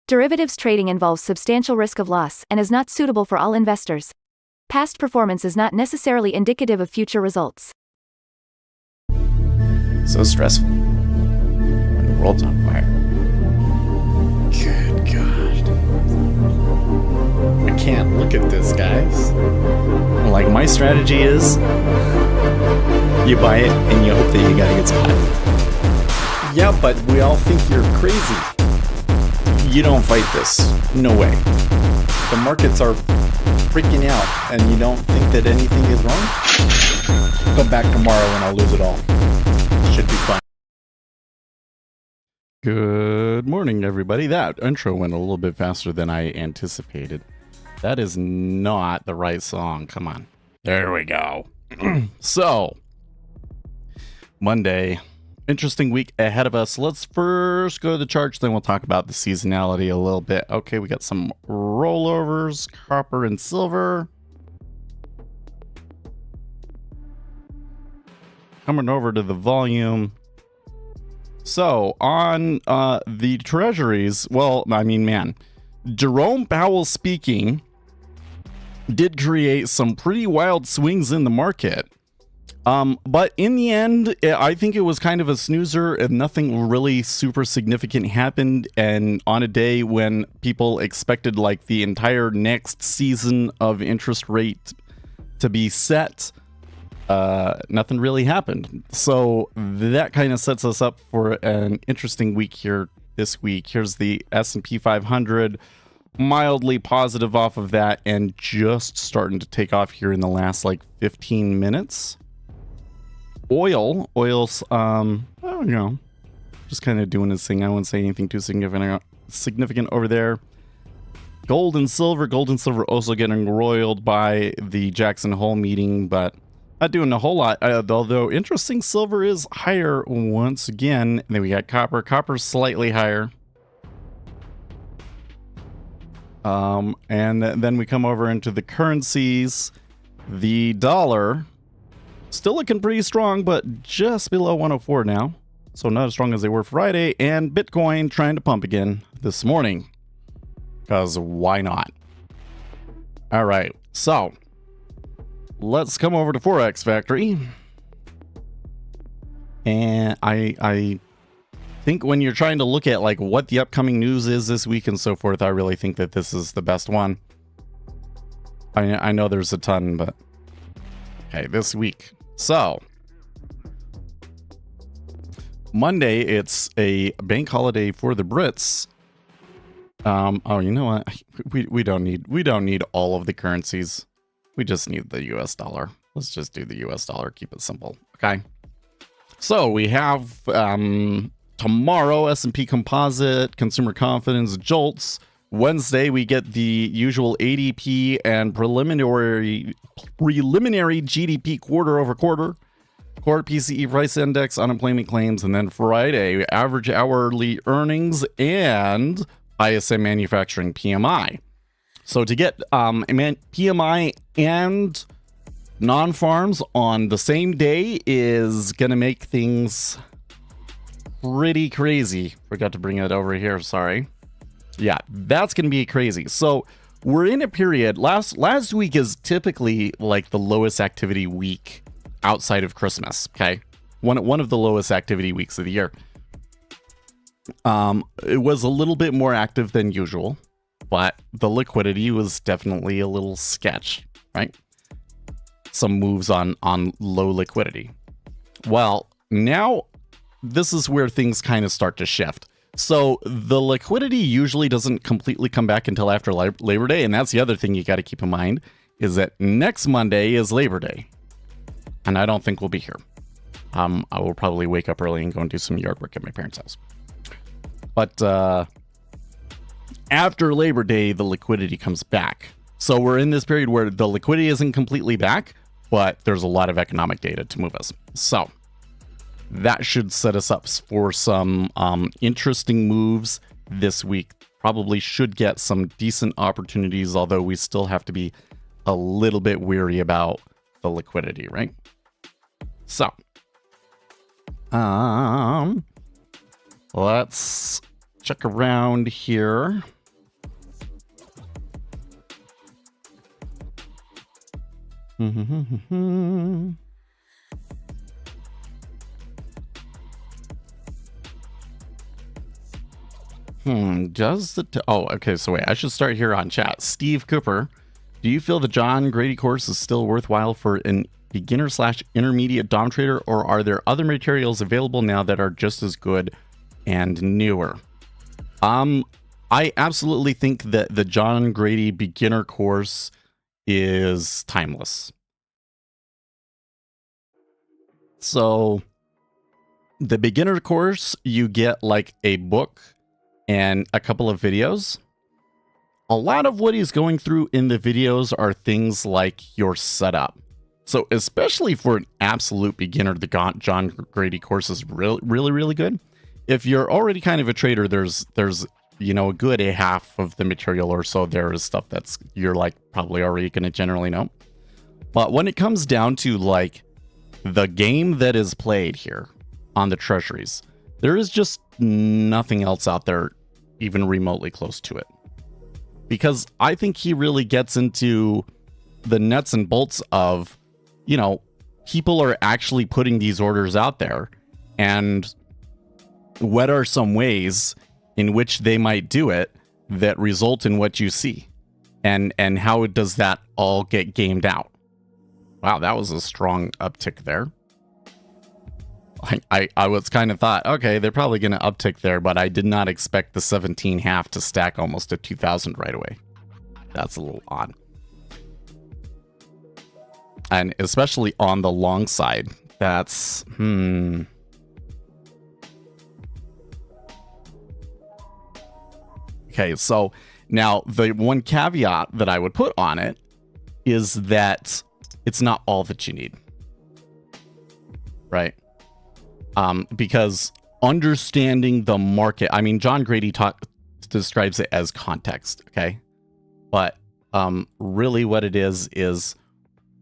Derivatives trading involves substantial risk of loss and is not suitable for all investors. Past performance is not necessarily indicative of future results. So stressful. And the world's on fire. Good God. I can't look at this, guys. Like, my strategy is you buy it and you hope that you got a good spot. Yeah, but we all think you're crazy. You don't fight this. No way. The markets are freaking out and you don't think that anything is wrong? Come back tomorrow and I'll lose it all. Should be fine. Good morning, everybody. That intro went a little bit faster than I anticipated. That is not the right song. Come on. There we go. So, Monday. Interesting week ahead of us. Let's first go to the charts, then we'll talk about the seasonality a little bit. Okay, we got some rollovers, copper and silver. Coming over to the volume. So, on the treasuries, well, I mean, man, Jerome Powell speaking did create some pretty wild swings in the market. But in the end, I think it was kind of a snoozer and nothing really super significant happened. And on a day when people expected like the entire next season of interest rate to be set, nothing really happened. So that kind of sets us up for an interesting week here this week. Here's the S&P 500, mildly positive off of that and just starting to take off here in the last like 15 minutes. Oil's, just kind of doing his thing. I wouldn't say anything too significant over there. Gold and silver also getting roiled by the Jackson Hole meeting, but not doing a whole lot. Although interesting, silver is higher once again. And then we got copper. Copper's slightly higher. And then we come over into the currencies. The dollar still looking pretty strong, but just below 104 now. So not as strong as they were Friday. And Bitcoin trying to pump again this morning. Because why not? All right. So let's come over to Forex Factory. And I think when you're trying to look at like what the upcoming news is this week and so forth, I really think that this is the best one. I know there's a ton, but okay, this week. So, Monday, it's a bank holiday for the Brits. Oh, you know what? We don't need all of the currencies. We just need the US dollar. Let's just do the US dollar. Keep it simple. Okay. So we have tomorrow S&P Composite, Consumer Confidence, JOLTS. Wednesday, we get the usual ADP and preliminary GDP quarter over quarter, core PCE price index, unemployment claims, and then Friday, average hourly earnings and ISM manufacturing PMI. So to get PMI and non-farms on the same day is going to make things pretty crazy. Forgot to bring it over here. Sorry. Yeah, that's going to be crazy. So we're in a period. Last week is typically like the lowest activity week outside of Christmas. Okay, one of the lowest activity weeks of the year. It was a little bit more active than usual, but the liquidity was definitely a little sketch, right? Some moves on low liquidity. Well, now this is where things kind of start to shift. So the liquidity usually doesn't completely come back until after Labor Day. And that's the other thing you got to keep in mind is that next Monday is Labor Day. And I don't think we'll be here. I will probably wake up early and go and do some yard work at my parents' house. But after Labor Day, the liquidity comes back. So we're in this period where the liquidity isn't completely back, but there's a lot of economic data to move us. So that should set us up for some interesting moves this week. Probably should get some decent opportunities, although we still have to be a little bit weary about the liquidity, right? So, let's check around here. Okay, so wait, I should start here on chat. Steve Cooper, do you feel the John Grady course is still worthwhile for an beginner / intermediate Dom trader, or are there other materials available now that are just as good and newer? I absolutely think that the John Grady beginner course is timeless. So the beginner course, you get like a book and a couple of videos. A lot of what he's going through in the videos are things like your setup. So especially for an absolute beginner, the John Grady course is really good. If you're already kind of a trader, there's a good half of the material or so there is stuff that's you're like probably already going to generally know. But when it comes down to like the game that is played here on the treasuries, there is just nothing else out there even remotely close to it. Because I think he really gets into the nuts and bolts of, people are actually putting these orders out there, and what are some ways in which they might do it that result in what you see, and how does that all get gamed out? Wow, that was a strong uptick there. I was kind of thought, okay, they're probably going to uptick there, but I did not expect the 17.5 to stack almost to 2,000 right away. That's a little odd. And especially on the long side, that's, Okay, so now the one caveat that I would put on it is that it's not all that you need. Right? Because understanding the market, I mean, John Grady describes it as context, okay? But really what it is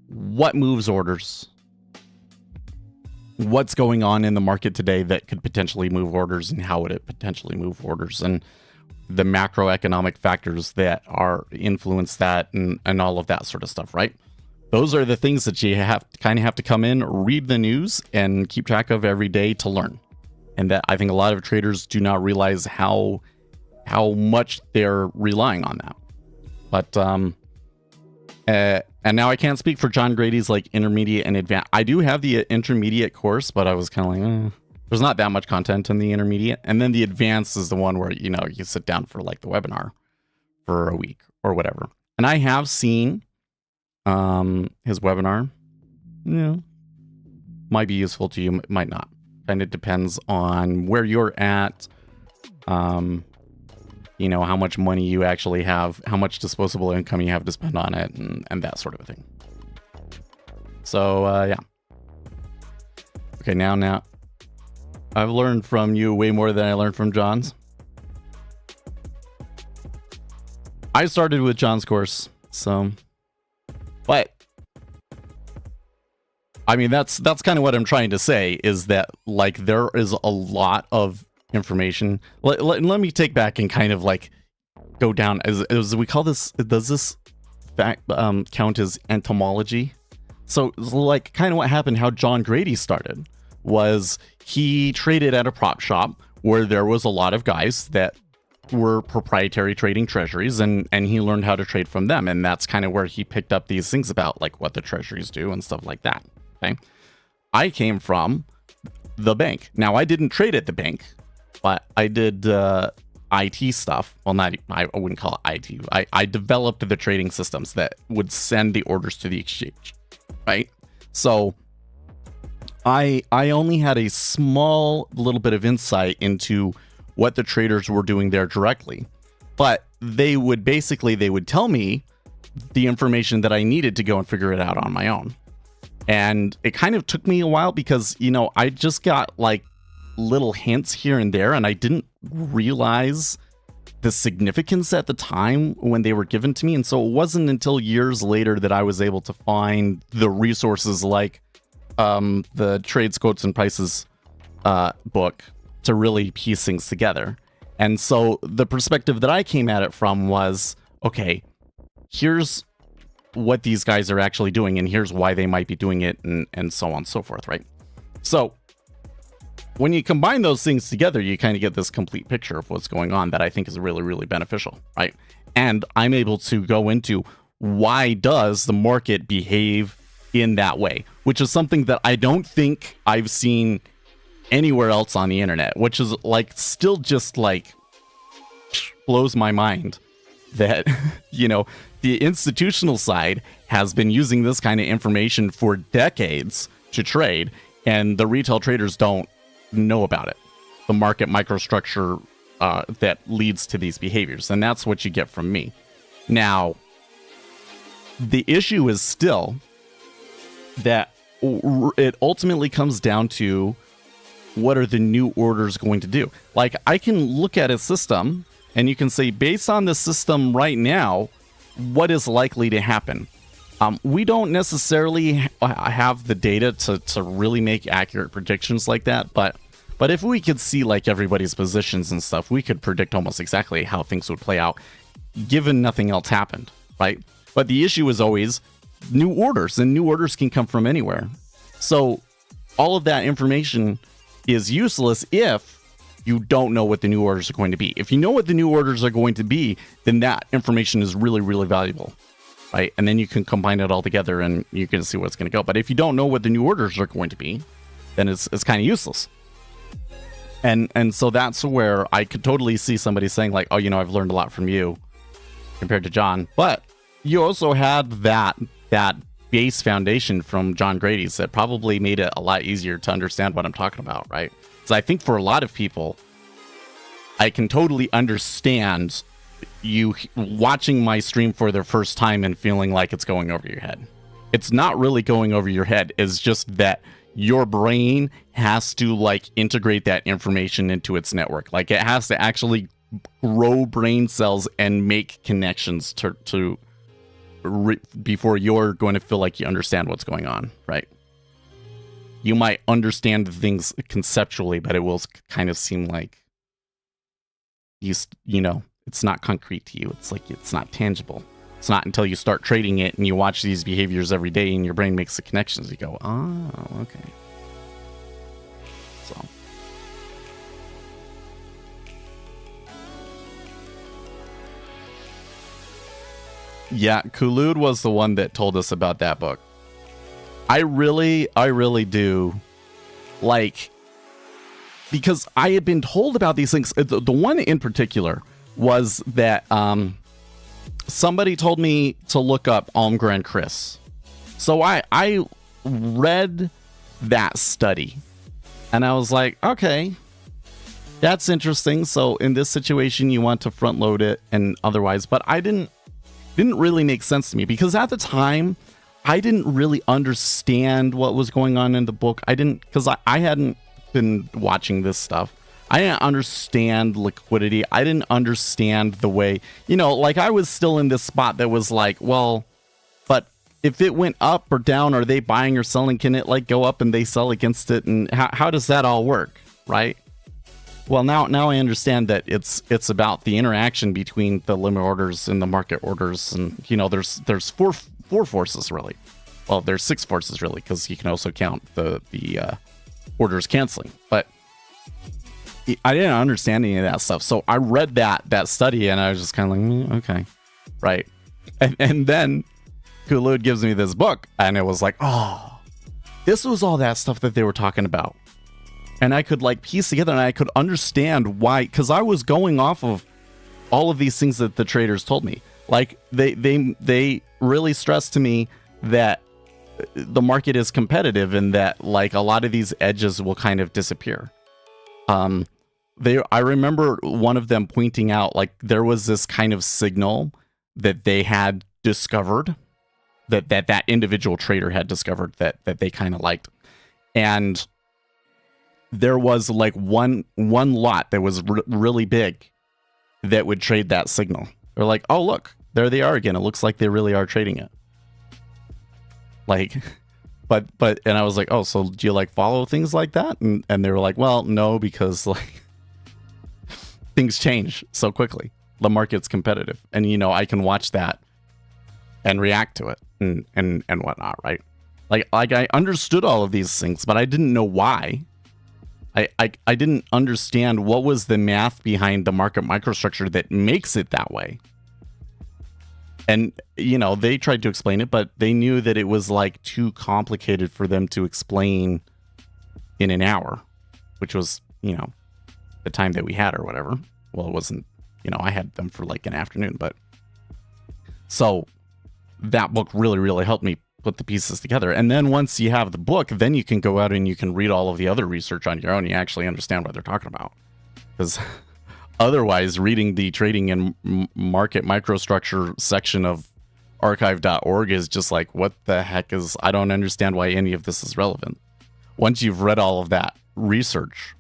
what moves orders? What's going on in the market today that could potentially move orders, and how would it potentially move orders? And the macroeconomic factors that are influence that, and all of that sort of stuff, right? Those are the things that you have to come in, read the news, and keep track of every day to learn. And that I think a lot of traders do not realize how much they're relying on that. But and now I can't speak for John Grady's like intermediate and advanced. I do have the intermediate course, but I was kind of like, there's not that much content in the intermediate. And then the advanced is the one where you sit down for like the webinar for a week or whatever. And I have seen his webinar, might be useful to you, might not. And it depends on where you're at, how much money you actually have, how much disposable income you have to spend on it, and that sort of a thing. So, yeah. Okay, now, I've learned from you way more than I learned from John's. I started with John's course, so... But, I mean, that's kind of what I'm trying to say, is that, like, there is a lot of information. Let me take back and kind of, like, go down, as we call this, does this fact count as entomology? So, like, kind of what happened, how John Grady started, was he traded at a prop shop where there was a lot of guys that were proprietary trading treasuries, and he learned how to trade from them, and that's kind of where he picked up these things about like what the treasuries do and stuff like that. Okay, I came from the bank. Now, I didn't trade at the bank, but I did IT stuff. Well, I wouldn't call it IT. I developed the trading systems that would send the orders to the exchange, right? So I only had a small little bit of insight into what the traders were doing there directly, but they would tell me the information that I needed to go and figure it out on my own. And it kind of took me a while because, I just got like little hints here and there, and I didn't realize the significance at the time when they were given to me. And so it wasn't until years later that I was able to find the resources like the Trades, Quotes, and Prices book to really piece things together. And so the perspective that I came at it from was, okay, here's what these guys are actually doing, and here's why they might be doing it, and so on and so forth, right? So when you combine those things together, you kind of get this complete picture of what's going on that I think is really, really beneficial, right? And I'm able to go into why does the market behave in that way, which is something that I don't think I've seen anywhere else on the internet, which is like still just like blows my mind that, you know, the institutional side has been using this kind of information for decades to trade, and the retail traders don't know about it. The market microstructure that leads to these behaviors, and that's what you get from me. Now, the issue is still that it ultimately comes down to what are the new orders going to do? Like, I can look at a system and you can say, based on the system right now, what is likely to happen? We don't necessarily have the data to really make accurate predictions like that, but if we could see like everybody's positions and stuff, we could predict almost exactly how things would play out, given nothing else happened, right? But the issue is always new orders, and new orders can come from anywhere. So all of that information is useless if you don't know what the new orders are going to be. If you know what the new orders are going to be, then that information is really, really valuable, right? And then you can combine it all together and you can see where it's going to go. But if you don't know what the new orders are going to be, then it's kind of useless. And so that's where I could totally see somebody saying like, oh, you know, I've learned a lot from you compared to John. But you also had that base foundation from John Grady's that probably made it a lot easier to understand what I'm talking about, right? So I think for a lot of people, I can totally understand you watching my stream for the first time and feeling like it's going over your head. It's not really going over your head. It's just that your brain has to like integrate that information into its network. Like it has to actually grow brain cells and make connections before you're going to feel like you understand what's going on, right? You might understand things conceptually, but it will kind of seem like you know, it's not concrete to you. It's like, it's not tangible. It's not until you start trading it and you watch these behaviors every day and your brain makes the connections. You go, oh, okay. So. Yeah, Kulud was the one that told us about that book. I really do like, because I had been told about these things. The one in particular was that somebody told me to look up Almgren Chris. So I read that study and I was like, okay, that's interesting. So in this situation, you want to front load it and otherwise, but I didn't really make sense to me because at the time I didn't really understand what was going on in the book. Because I hadn't been watching this stuff. I didn't understand liquidity. I didn't understand the way, you know, like I was still in this spot that was like, well, but if it went up or down, are they buying or selling? Can it like go up and they sell against it? And how does that all work? Right. Well, now I understand that it's about the interaction between the limit orders and the market orders. And, you know, there's four forces really. Well, there's 6 forces really, because you can also count the orders canceling. But I didn't understand any of that stuff. So I read that study and I was just kind of like, okay, right. And then Kulud gives me this book and it was like, oh, this was all that stuff that they were talking about. And I could like piece together and I could understand why, because I was going off of all of these things that the traders told me. Like they really stressed to me that the market is competitive and that like a lot of these edges will kind of disappear. I remember one of them pointing out like there was this kind of signal that they had discovered, that individual trader had discovered that they kind of liked. And there was like one lot that was really big that would trade that signal. They're like, oh, look, there they are again. It looks like they really are trading it. Like, but, and I was like, oh, so do you like follow things like that? And they were like, well, no, because like things change so quickly. The market's competitive. And, you know, I can watch that and react to it and whatnot, right? Like I understood all of these things, but I didn't know why. I didn't understand what was the math behind the market microstructure that makes it that way. And, you know, they tried to explain it, but they knew that it was like too complicated for them to explain in an hour, which was, you know, the time that we had or whatever. Well, it wasn't, you know, I had them for like an afternoon, but so that book really, really helped me put the pieces together. And then once you have the book, then you can go out and you can read all of the other research on your own. You actually understand what they're talking about. Because otherwise, reading the trading and market microstructure section of archive.org is just like, what the heck is, I don't understand why any of this is relevant. Once you've read all of that research,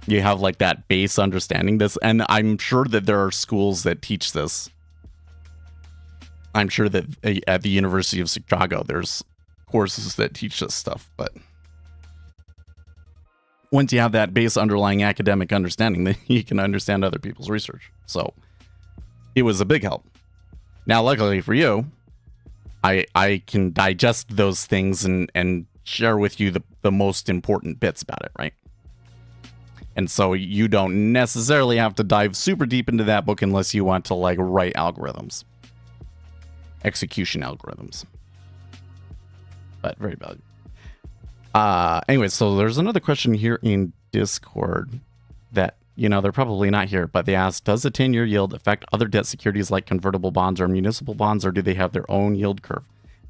you have like that base understanding this. And I'm sure that there are schools that teach this. I'm sure that at the University of Chicago, there's courses that teach this stuff. But once you have that base underlying academic understanding, then you can understand other people's research. So it was a big help. Now, luckily for you, I can digest those things and share with you the most important bits about it, right? And so you don't necessarily have to dive super deep into that book unless you want to like write algorithms. Execution algorithms. But very valuable. Anyway, so there's another question here in Discord that, you know, they're probably not here, but they asked, does a 10-year yield affect other debt securities like convertible bonds or municipal bonds, or do they have their own yield curve?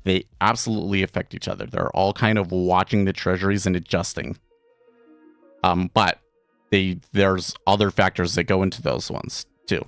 They absolutely affect each other. They're all kind of watching the treasuries and adjusting. But there's other factors that go into those ones too.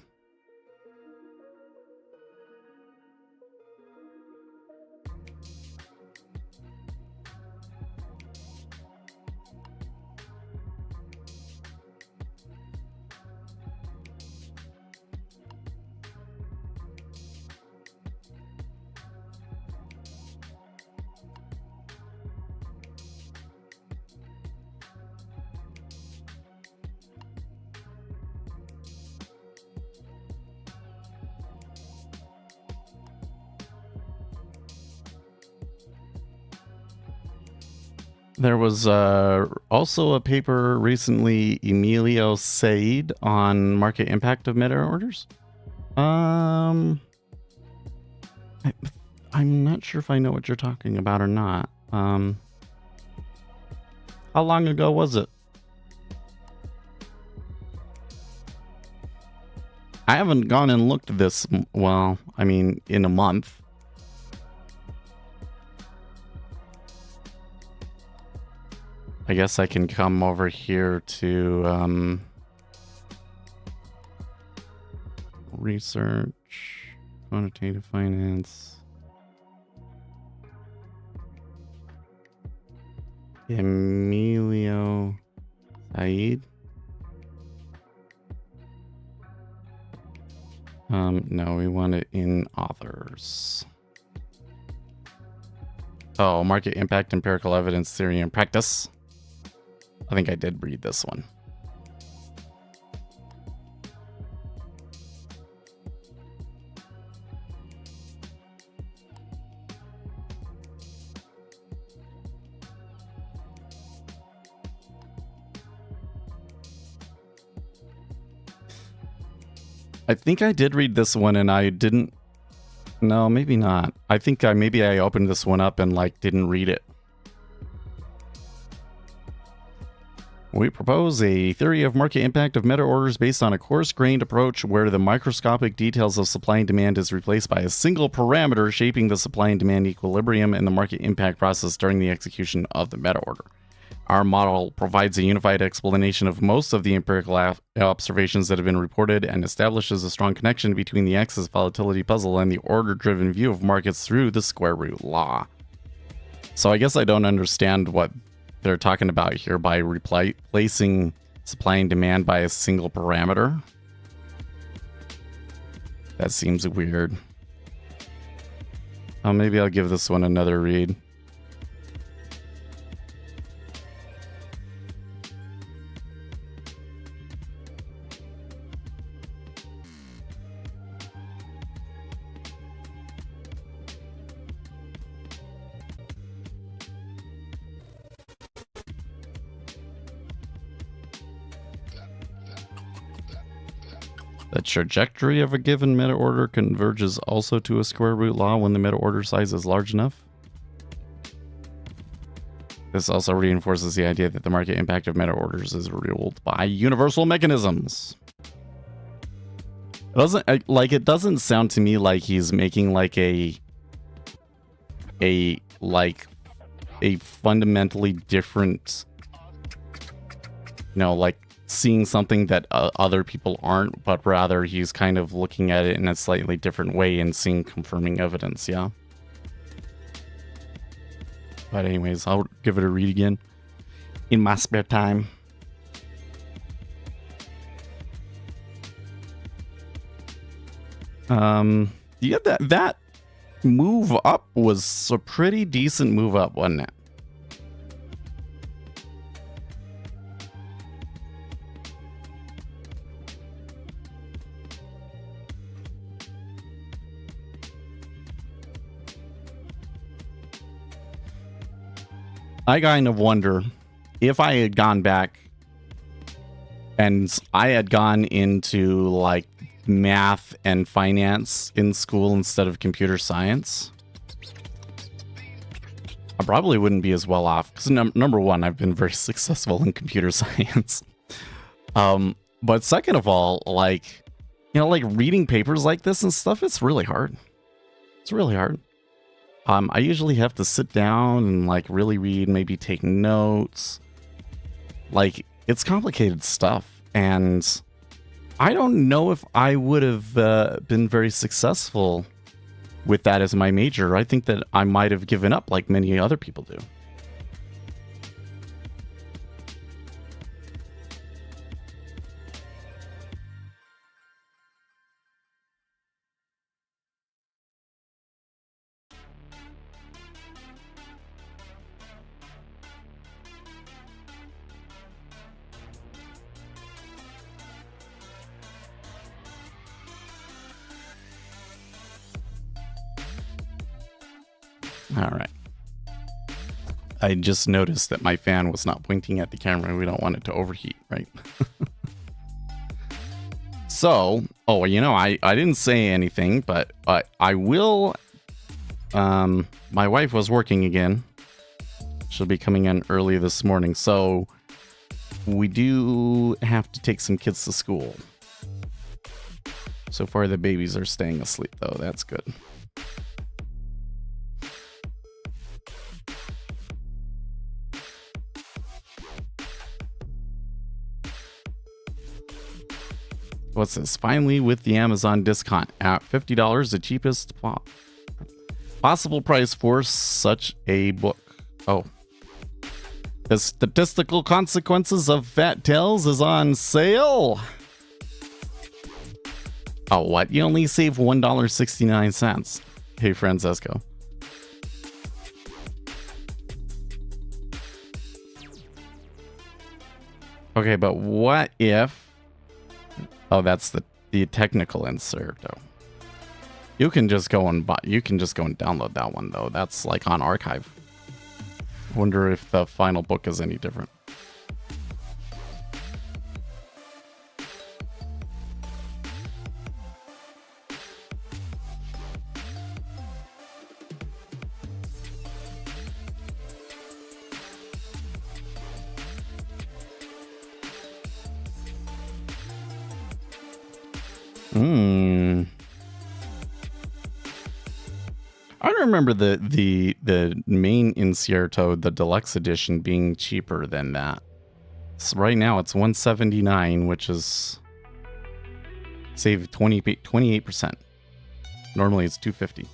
There was also a paper recently, Emilio Said, on market impact of meta orders. I'm not sure if I know what you're talking about or not. How long ago was it? I haven't gone and looked at this, well, I mean, in a month. I guess I can come over here to research, quantitative finance, Emilio Said. No, we want it in authors. Oh, market impact, empirical evidence, theory, and practice. I think I did read this one. I think I did read this one and I didn't. No, maybe not. I think maybe I opened this one up and like didn't read it. We propose a theory of market impact of meta orders based on a coarse-grained approach where the microscopic details of supply and demand is replaced by a single parameter shaping the supply and demand equilibrium in the market impact process during the execution of the meta order. Our model provides a unified explanation of most of the empirical observations that have been reported and establishes a strong connection between the axis volatility puzzle and the order-driven view of markets through the square root law. So I guess I don't understand what they're talking about here by replacing supply and demand by a single parameter. That seems weird. Oh, maybe I'll give this one another read. The trajectory of a given meta order converges also to a square root law when the meta order size is large enough. This also reinforces the idea that the market impact of meta orders is ruled by universal mechanisms. It doesn't sound to me like he's making like a fundamentally different, like seeing something that other people aren't, but rather he's kind of looking at it in a slightly different way and seeing confirming evidence. Yeah. But anyways, I'll give it a read again in my spare time. Yeah, that move up was a pretty decent move up, wasn't it? I kind of wonder if I had gone back and I had gone into like math and finance in school instead of computer science, I probably wouldn't be as well off. Because number one, I've been very successful in computer science. But second of all, like reading papers like this and stuff, it's really hard. It's really hard. I usually have to sit down and like really read, maybe take notes. Like, it's complicated stuff, and I don't know if I would have been very successful with that as my major. I think that I might have given up like many other people do. All right. I just noticed that my fan was not pointing at the camera. We don't want it to overheat, right? So, I didn't say anything, but I will. My wife was working again. She'll be coming in early this morning. So we do have to take some kids to school. So far, the babies are staying asleep, though. That's good. What's this? Finally, with the Amazon discount at $50, the cheapest possible price for such a book. Oh. The Statistical Consequences of Fat Tails is on sale. Oh, what? You only save $1.69. Hey, Francesco. Okay, but what if... Oh, that's the technical insert, though. You can just go and download that one, though. That's like on archive. Wonder if the final book is any different. I remember the main Incierto, the deluxe edition, being cheaper than that. So right now it's $179, which is save 28%. Normally it's $250.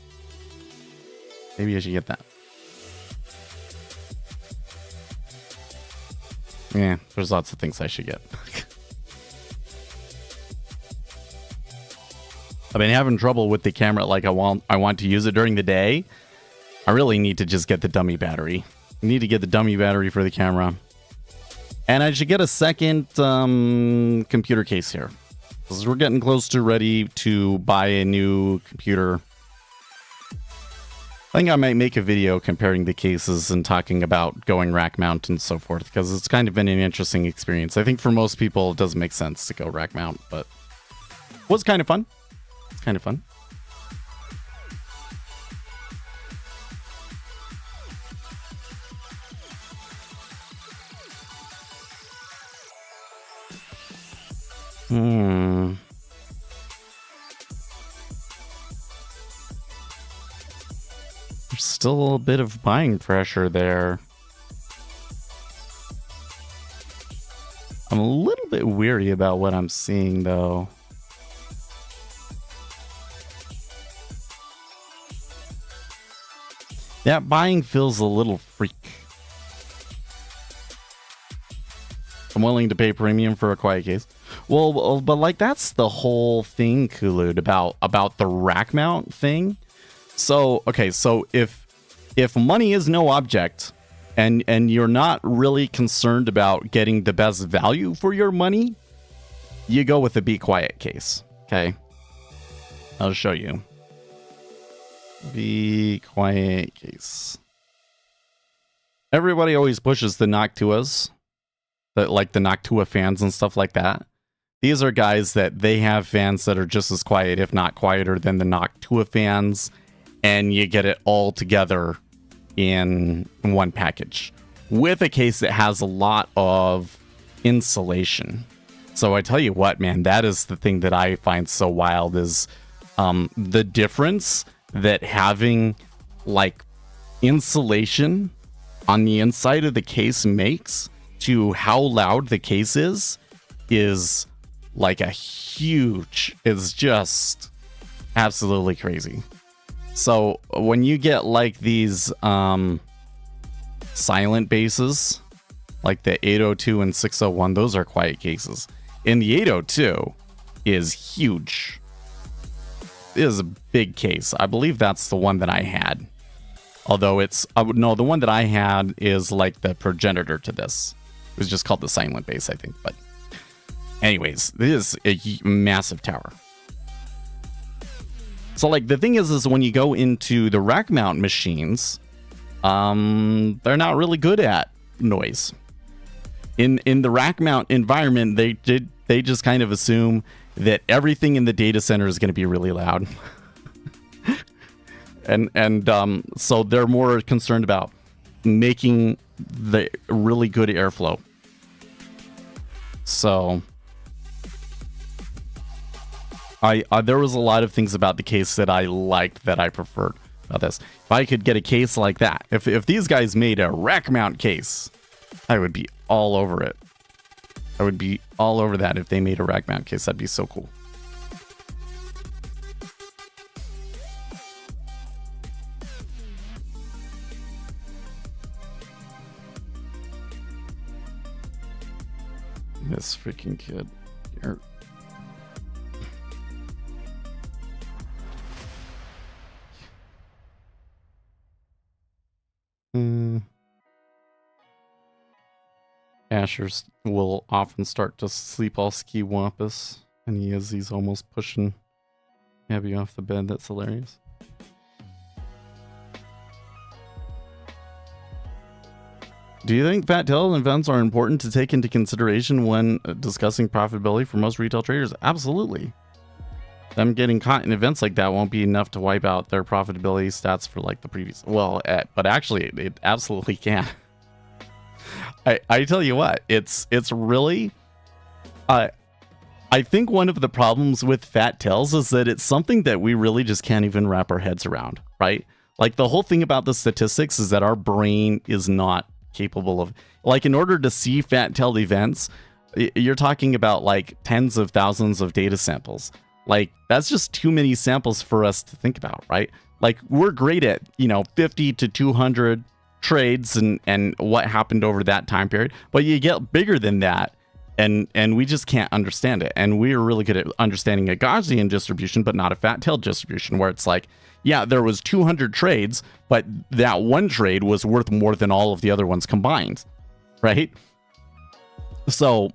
Maybe I should get that. Yeah, there's lots of things I should get. I've been having trouble with the camera. Like I want to use it during the day. I really need to just get the dummy battery. I need to get the dummy battery for the camera. And I should get a second computer case here. Because we're getting close to ready to buy a new computer. I think I might make a video comparing the cases and talking about going rack mount and so forth. Because it's kind of been an interesting experience. I think for most people it doesn't make sense to go rack mount, but... Was kind of fun. It's kind of fun. There's still a bit of buying pressure there. I'm a little bit weary about what I'm seeing, though. That buying feels a little freak. I'm willing to pay premium for a quiet case. Well, but like that's the whole thing, Kulud, about the rack mount thing. So, okay, so if money is no object and you're not really concerned about getting the best value for your money, you go with the be quiet case. Okay. I'll show you. Be quiet case. Everybody always pushes the Noctuas. Like the Noctua fans and stuff like that. These are guys that they have fans that are just as quiet, if not quieter, than the Noctua fans. And you get it all together in one package with a case that has a lot of insulation. So I tell you what, man, that is the thing that I find so wild is the difference that having like insulation on the inside of the case makes to how loud the case is like a huge, it's just absolutely crazy. So when you get like these silent basses, like the 802 and 601, those are quiet cases. And the 802 is huge. It is a big case. I believe that's the one that I had. Although it's, no, the one that I had is like the progenitor to this. It was just called the silent bass, I think. But anyways, this is a massive tower. So like the thing is when you go into the rack mount machines, they're not really good at noise. In the rack mount environment, they just kind of assume that everything in the data center is going to be really loud. and so they're more concerned about making the really good airflow. So there was a lot of things about the case that I liked, that I preferred about this. If I could get a case like that, if these guys made a rack mount case, I would be all over it. I would be all over that if they made a rack mount case. That'd be so cool. This freaking kid here. Asher will often start to sleep all ski-wampus, and he's almost pushing Abby off the bed. That's hilarious. Do you think fat tail events are important to take into consideration when discussing profitability for most retail traders? Absolutely. Them getting caught in events like that won't be enough to wipe out their profitability stats for like the previous. Well, but actually, it absolutely can. I tell you what, it's really. I think one of the problems with fat tails is that it's something that we really just can't even wrap our heads around, right? Like the whole thing about the statistics is that our brain is not capable of, like, in order to see fat-tailed events, you're talking about like tens of thousands of data samples. Like that's just too many samples for us to think about, right? Like we're great at 50 to 200 trades and what happened over that time period, but you get bigger than that and we just can't understand it. And we're really good at understanding a Gaussian distribution, but not a fat-tailed distribution, where it's like, yeah, there was 200 trades, but that one trade was worth more than all of the other ones combined, right? So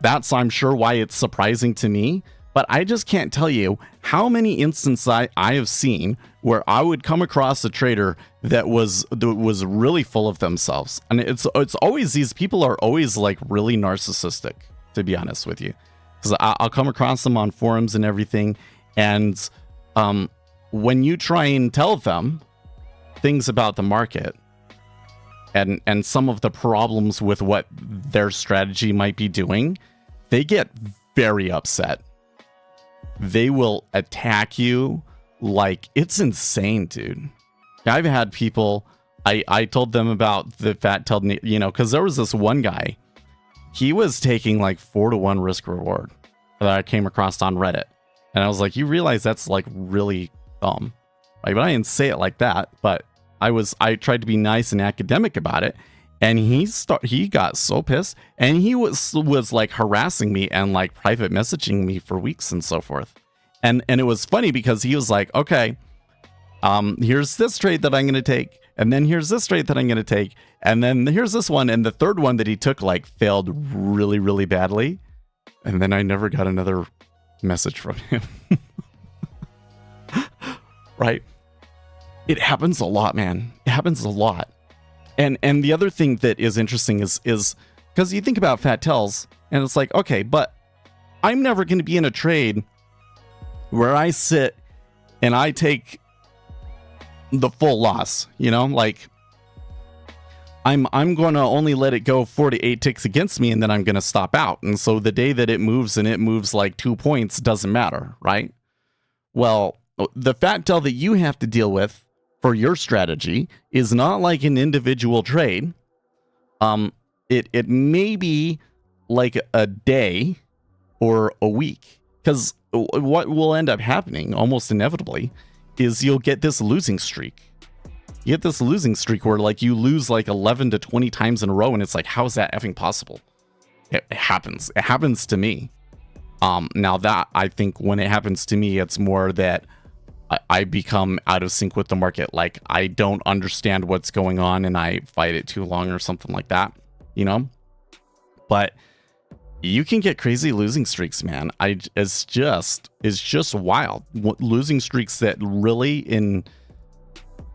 that's, I'm sure, why it's surprising to me. But I just can't tell you how many instances I have seen where I would come across a trader that was really full of themselves. And it's always, these people are always like really narcissistic, to be honest with you. because I'll come across them on forums and everything. And when you try and tell them things about the market and some of the problems with what their strategy might be doing, they get very upset. They will attack you like it's insane, dude. I've had people, I told them about the fat tailed, because there was this one guy, he was taking like 4-to-1 risk reward that I came across on Reddit. And I was like, you realize that's like really dumb, right? But I didn't say it like that, but I tried to be nice and academic about it. And he got so pissed, and he was like harassing me and like private messaging me for weeks and so forth. And it was funny because he was like, okay, here's this trade that I'm going to take. And then here's this trade that I'm going to take. And then here's this one. And the third one that he took like failed really, really badly. And then I never got another message from him. Right? It happens a lot, man. It happens a lot. And the other thing that is interesting is because you think about fat tails and it's like, okay, but I'm never going to be in a trade where I sit and I take the full loss, like I'm going to only let it go 4 to 8 ticks against me, and then I'm going to stop out. And so the day that it moves like 2 points doesn't matter, right? Well, the fat tail that you have to deal with for your strategy is not like an individual trade. It may be like a day or a week, because what will end up happening almost inevitably is you'll get this losing streak. You get this losing streak where like you lose like 11 to 20 times in a row, and it's like, how is that effing possible? It happens. It happens to me. Now that I think when it happens to me, it's more that I become out of sync with the market. Like I don't understand what's going on and I fight it too long or something like that, but you can get crazy losing streaks, man. It's just wild. Losing streaks that really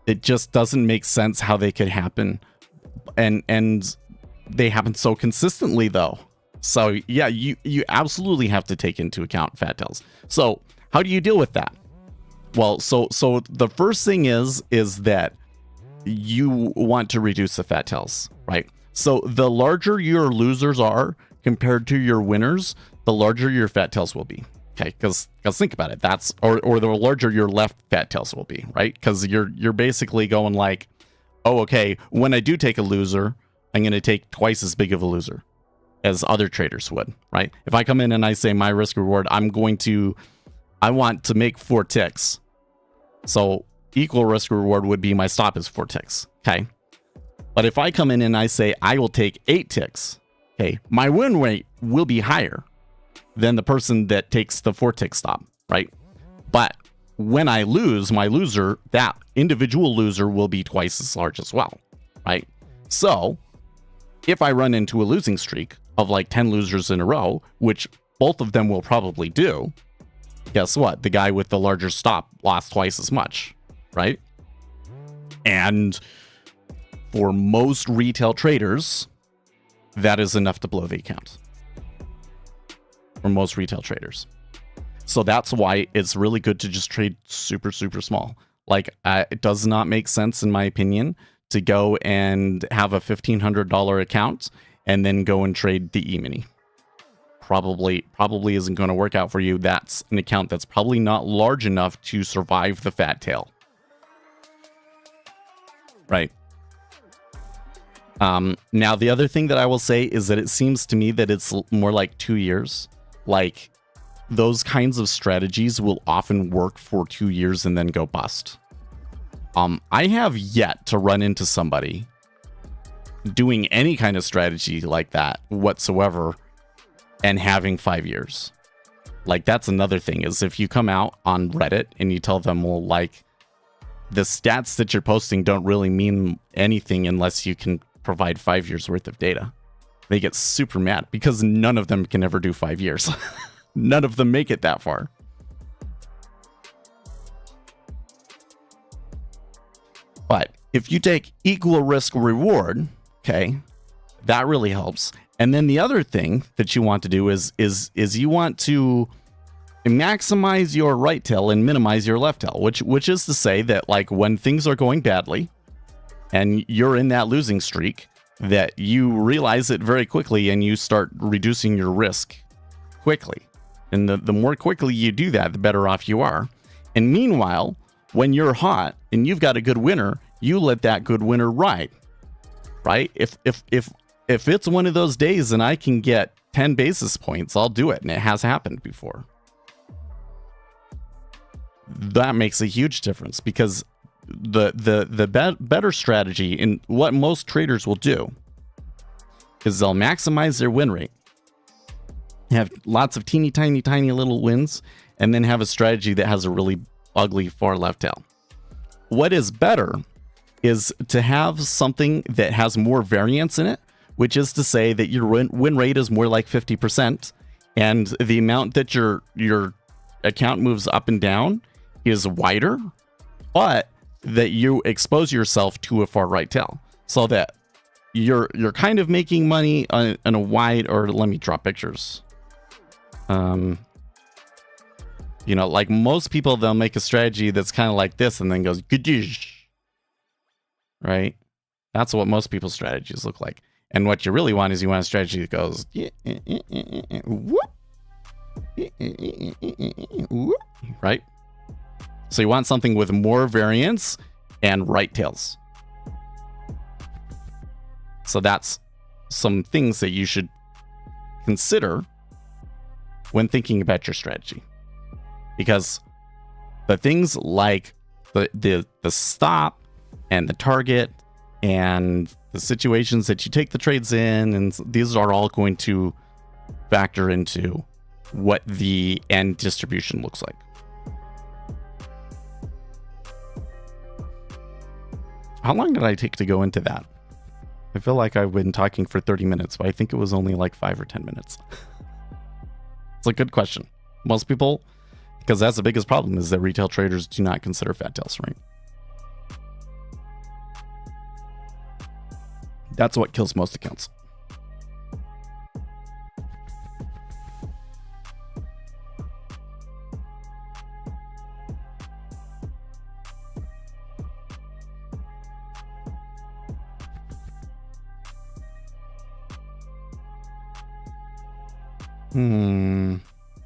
it just doesn't make sense how they could happen. And they happen so consistently though. So yeah, you absolutely have to take into account fat tails. So how do you deal with that? Well, so the first thing is that you want to reduce the fat tails, right? So the larger your losers are compared to your winners, the larger your fat tails will be. Okay, because think about it. That's or the larger your left fat tails will be, right? Because you're basically going like, oh, okay, when I do take a loser, I'm going to take twice as big of a loser as other traders would, right? If I come in and I say my risk reward, I want to make 4 ticks. So equal risk reward would be my stop is 4 ticks. Okay. But if I come in and I say I will take 8 ticks, okay, my win rate will be higher than the person that takes the 4 tick stop, right? But when I lose, my loser, that individual loser will be twice as large as well, right? So if I run into a losing streak of like 10 losers in a row, which both of them will probably do, guess what? The guy with the larger stop lost twice as much, right? And for most retail traders, that is enough to blow the account. For most retail traders. So that's why it's really good to just trade super, super small. Like, it does not make sense, in my opinion, to go and have a $1,500 account and then go and trade the E-mini. Probably isn't going to work out for you. That's an account that's probably not large enough to survive the fat tail. Right. Now, the other thing that I will say is that it seems to me that it's more like 2 years. Like, those kinds of strategies will often work for 2 years and then go bust. I have yet to run into somebody doing any kind of strategy like that whatsoever and having 5 years. Like, that's another thing, is if you come out on Reddit and you tell them, well, like, the stats that you're posting don't really mean anything unless you can provide 5 years worth of data. They get super mad because none of them can ever do 5 years. None of them make it that far. But if you take equal risk reward, okay, that really helps. And then the other thing that you want to do is you want to maximize your right tail and minimize your left tail, which is to say that like when things are going badly and you're in that losing streak, that you realize it very quickly and you start reducing your risk quickly. And the more quickly you do that, the better off you are. And meanwhile, when you're hot and you've got a good winner, you let that good winner ride, right? If it's one of those days and I can get 10 basis points, I'll do it. And it has happened before. That makes a huge difference because the better strategy and what most traders will do is they'll maximize their win rate, have lots of teeny tiny little wins, and then have a strategy that has a really ugly far left tail. What is better is to have something that has more variance in it, which is to say that your win rate is more like 50%, and the amount that your account moves up and down is wider, but that you expose yourself to a far right tail, so that you're kind of making money on a wide, or let me draw pictures. Like most people, they'll make a strategy that's kind of like this and then goes gadoosh, right? That's what most people's strategies look like. And what you really want is you want a strategy that goes right? So you want something with more variance and right tails. So that's some things that you should consider when thinking about your strategy. Because the things like the stop and the target and the situations that you take the trades in, and these are all going to factor into what the end distribution looks like. How long did I take to go into that? I feel like I've been talking for 30 minutes, but I think it was only like 5 or 10 minutes. It's a good question. Most people, because that's the biggest problem, is that retail traders do not consider fat tails, right? That's what kills most accounts.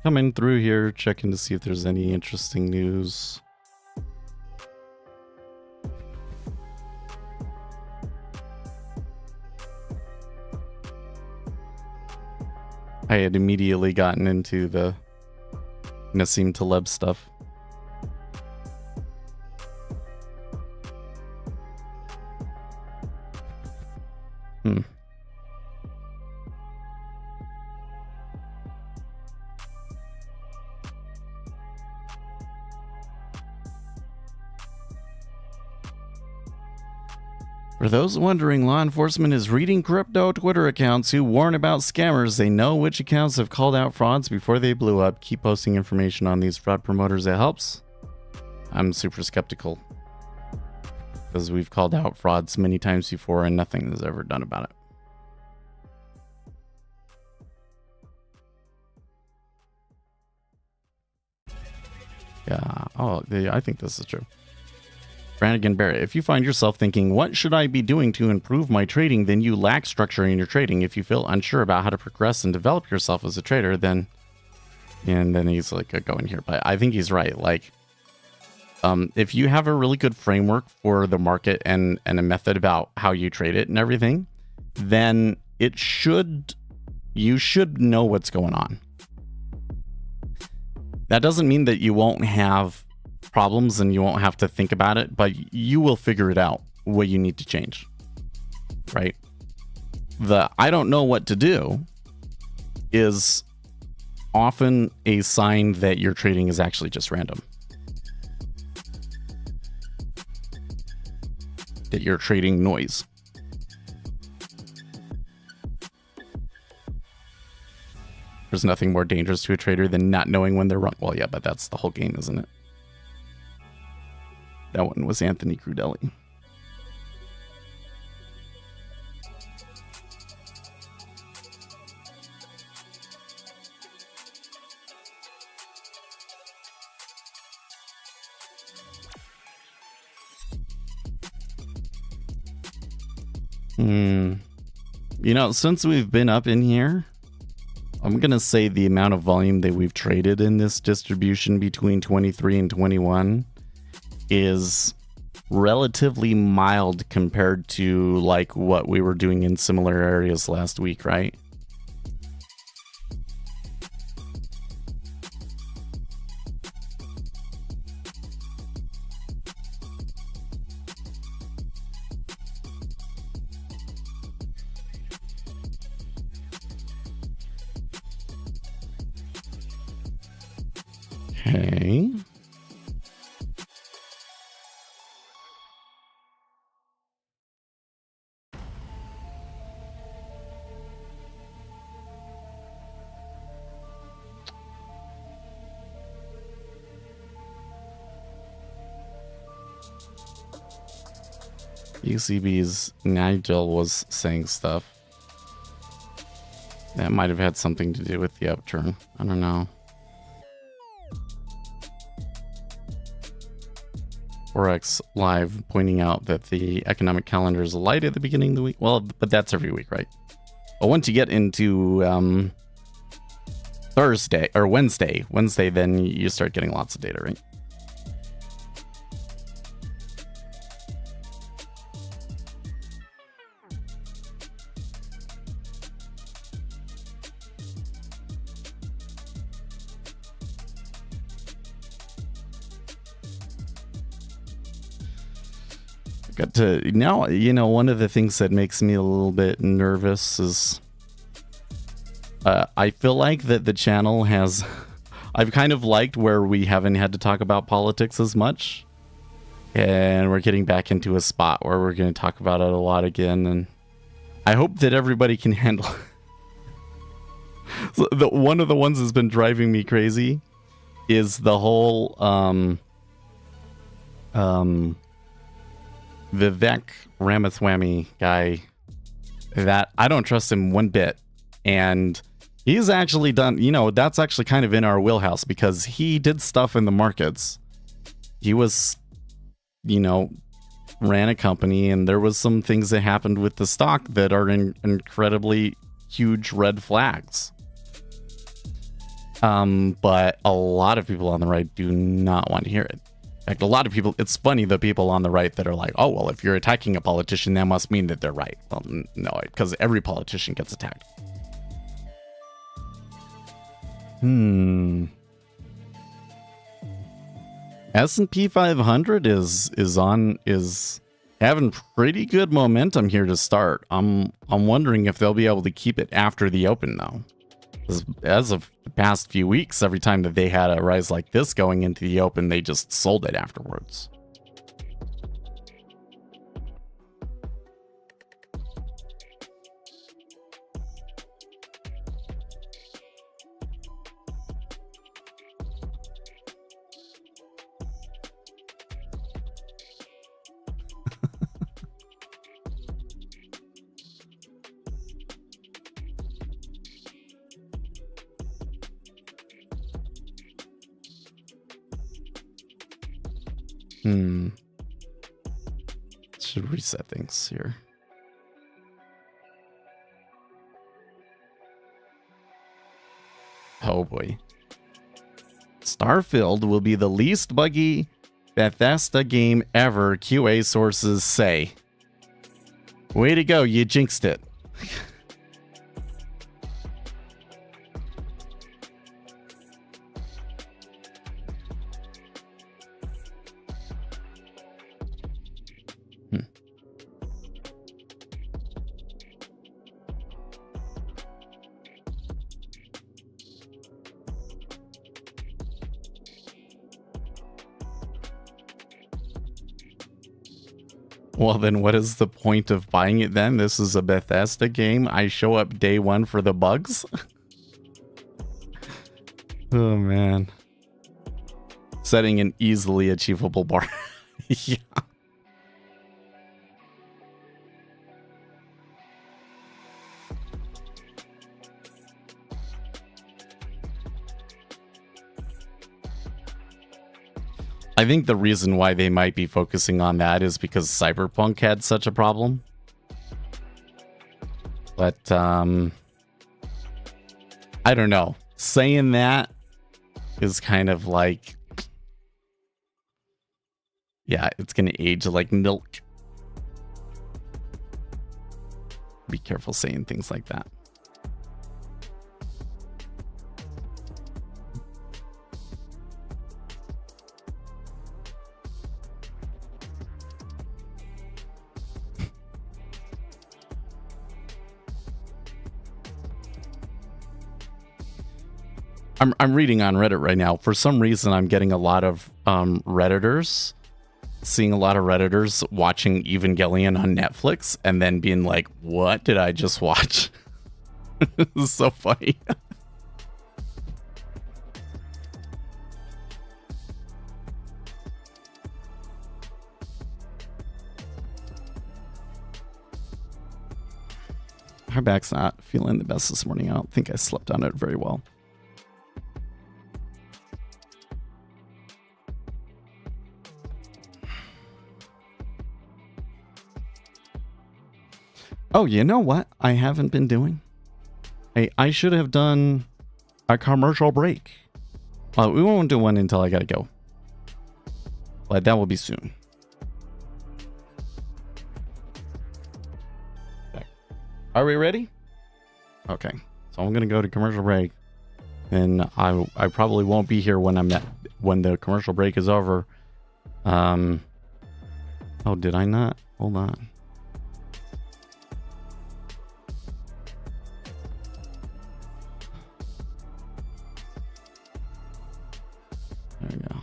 Coming through here, checking to see if there's any interesting news. I had immediately gotten into the Nassim Taleb stuff. For those wondering, law enforcement is reading crypto Twitter accounts who warn about scammers. They know which accounts have called out frauds before they blew up. Keep posting information on these fraud promoters. It helps. I'm super skeptical because we've called out frauds many times before and nothing is ever done about it. Yeah. I think this is true. Brannigan Barrett, if you find yourself thinking, what should I be doing to improve my trading, then you lack structure in your trading. If you feel unsure about how to progress and develop yourself as a trader, then he's like, go in here. But I think he's right. Like, if you have a really good framework for the market and a method about how you trade it and everything, then you should know what's going on. That doesn't mean that you won't have problems and you won't have to think about it, but you will figure it out what you need to change, right? The I don't know what to do is often a sign that your trading is actually just random, that you're trading noise. There's nothing more dangerous to a trader than not knowing when they're wrong. Well, yeah, but that's the whole game, isn't it? That one was Anthony Crudelli. You know, since we've been up in here, I'm going to say the amount of volume that we've traded in this distribution between 23 and 21 is relatively mild compared to like what we were doing in similar areas last week, right? Okay. UCB's Nigel was saying stuff that might have had something to do with the upturn. I don't know. Forex Live pointing out that the economic calendar is light at the beginning of the week. Well, but that's every week, right? But once you get into Thursday or Wednesday, then you start getting lots of data, right? Got to now, you know, one of the things that makes me a little bit nervous is I feel like that the channel has I've kind of liked where we haven't had to talk about politics as much, and we're getting back into a spot where we're going to talk about it a lot again, and I hope that everybody can handle so one of the ones that's been driving me crazy is the whole Vivek Ramaswamy guy. That I don't trust him one bit, and he's actually done, you know, that's actually kind of in our wheelhouse because he did stuff in the markets. He was, you know, ran a company, and there was some things that happened with the stock that are incredibly huge red flags. But a lot of people on the right do not want to hear it. In fact, a lot of people, it's funny, the people on the right that are like, oh, well, if you're attacking a politician, that must mean that they're right. Well, no, because every politician gets attacked. S&P 500 is having pretty good momentum here to start. I'm wondering if they'll be able to keep it after the open though. As of the past few weeks, every time that they had a rise like this going into the open, they just sold it afterwards. Should reset things here. Oh boy. Starfield will be the least buggy Bethesda game ever, QA sources say. Way to go, you jinxed it. Well, then what is the point of buying it then? This is a Bethesda game. I show up day one for the bugs? Oh, man. Setting an easily achievable bar. Yeah. I think the reason why they might be focusing on that is because Cyberpunk had such a problem. But I don't know. Saying that is kind of like, yeah, it's gonna age like milk. Be careful saying things like that. I'm reading on Reddit right now. For some reason, I'm getting a lot of Redditors, seeing a lot of Redditors watching Evangelion on Netflix and then being like, what did I just watch? This is so funny. Her back's not feeling the best this morning. I don't think I slept on it very well. Oh, you know what I haven't been doing? I should have done a commercial break. We won't do one until I gotta go. But that will be soon. Okay. Are we ready? Okay. So I'm gonna go to commercial break. And I probably won't be here when when the commercial break is over. Oh, did I not? Hold on. There we go.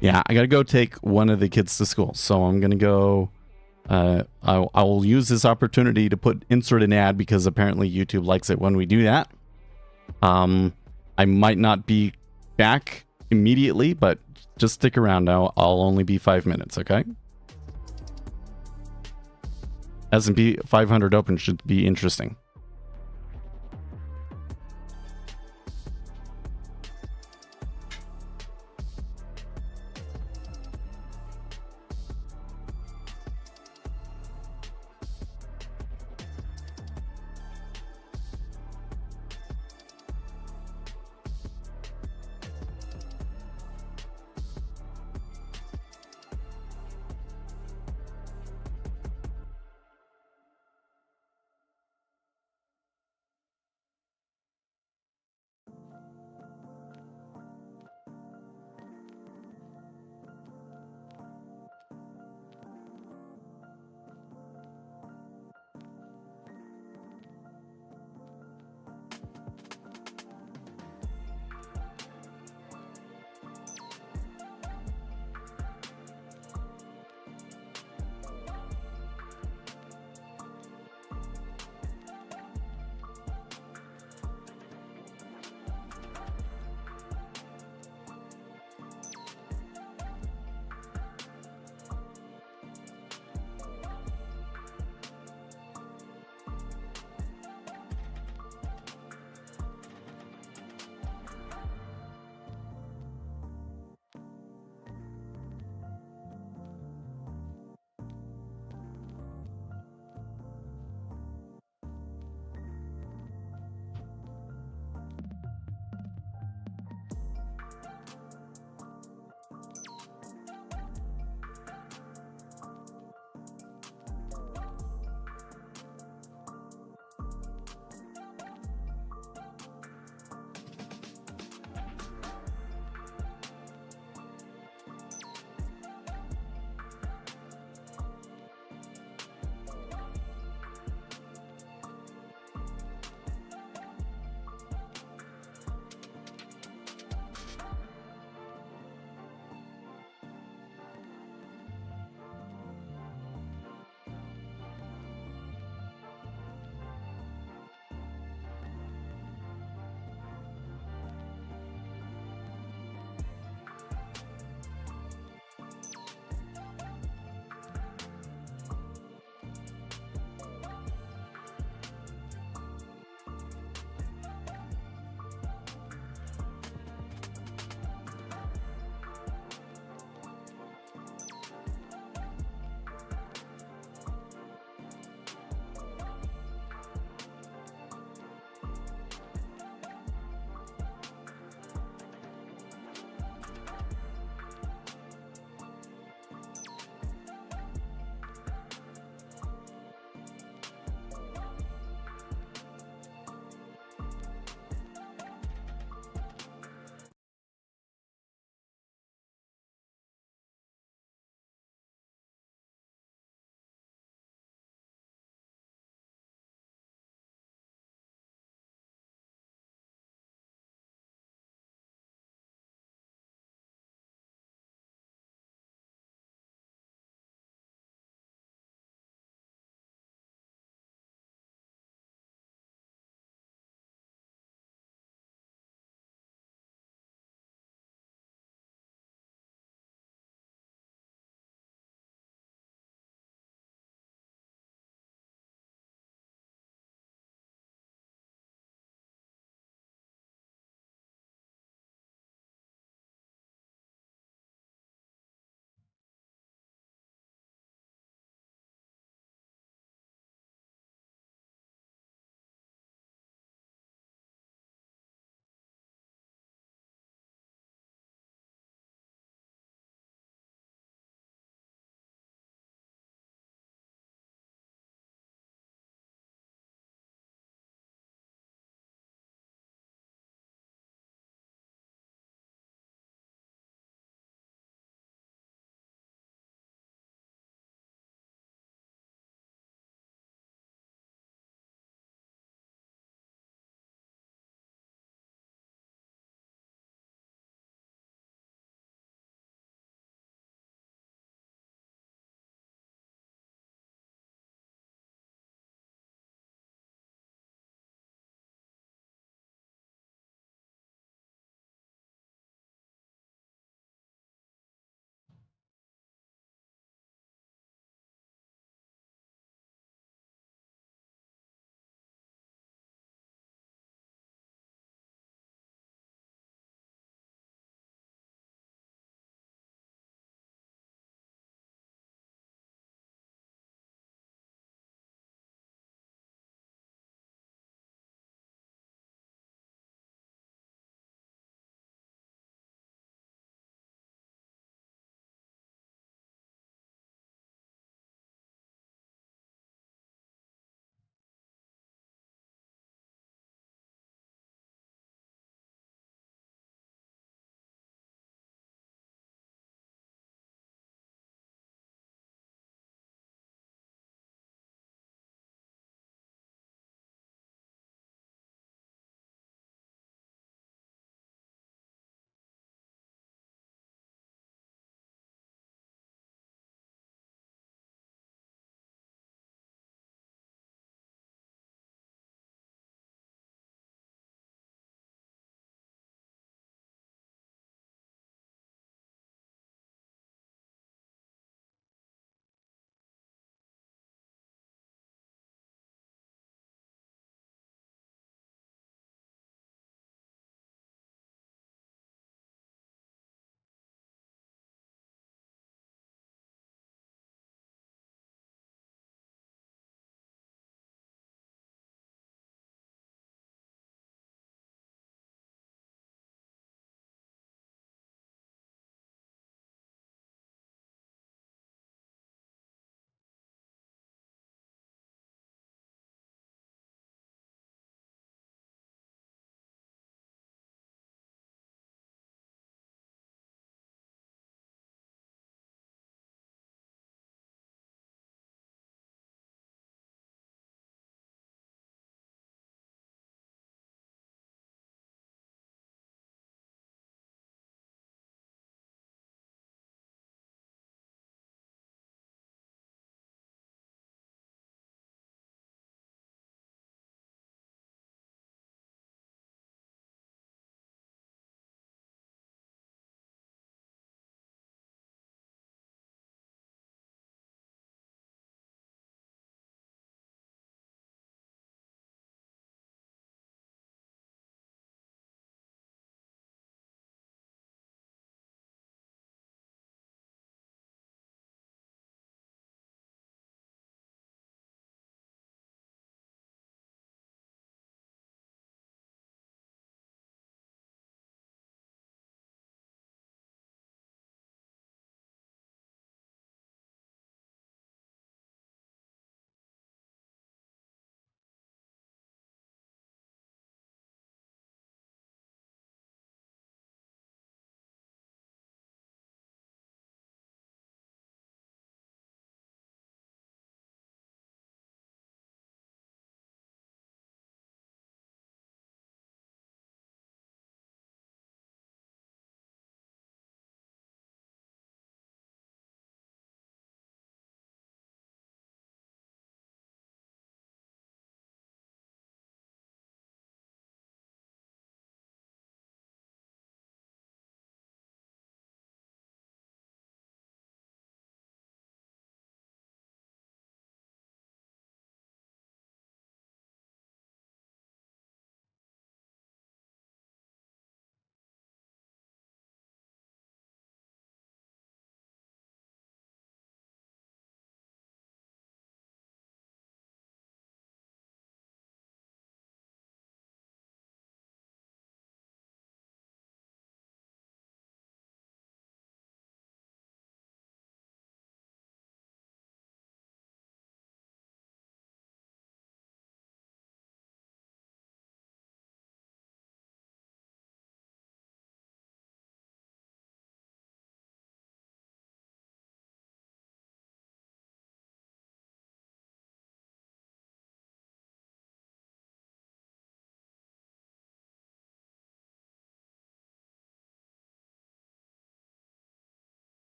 Yeah, I gotta go take one of the kids to school. So I'm gonna go. I will use this opportunity to insert an ad because apparently YouTube likes it when we do that. I might not be back immediately, but just stick around now. I'll only be 5 minutes, okay? S&P 500 Open should be interesting.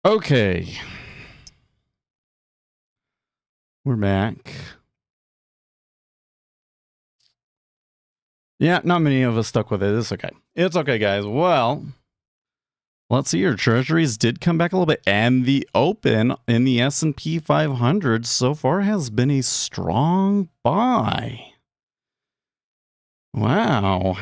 Okay. We're back. Yeah, not many of us stuck with it. It's okay. It's okay, guys. Well, let's see. Your treasuries did come back a little bit, and the open in the S&P 500 so far has been a strong buy. Wow.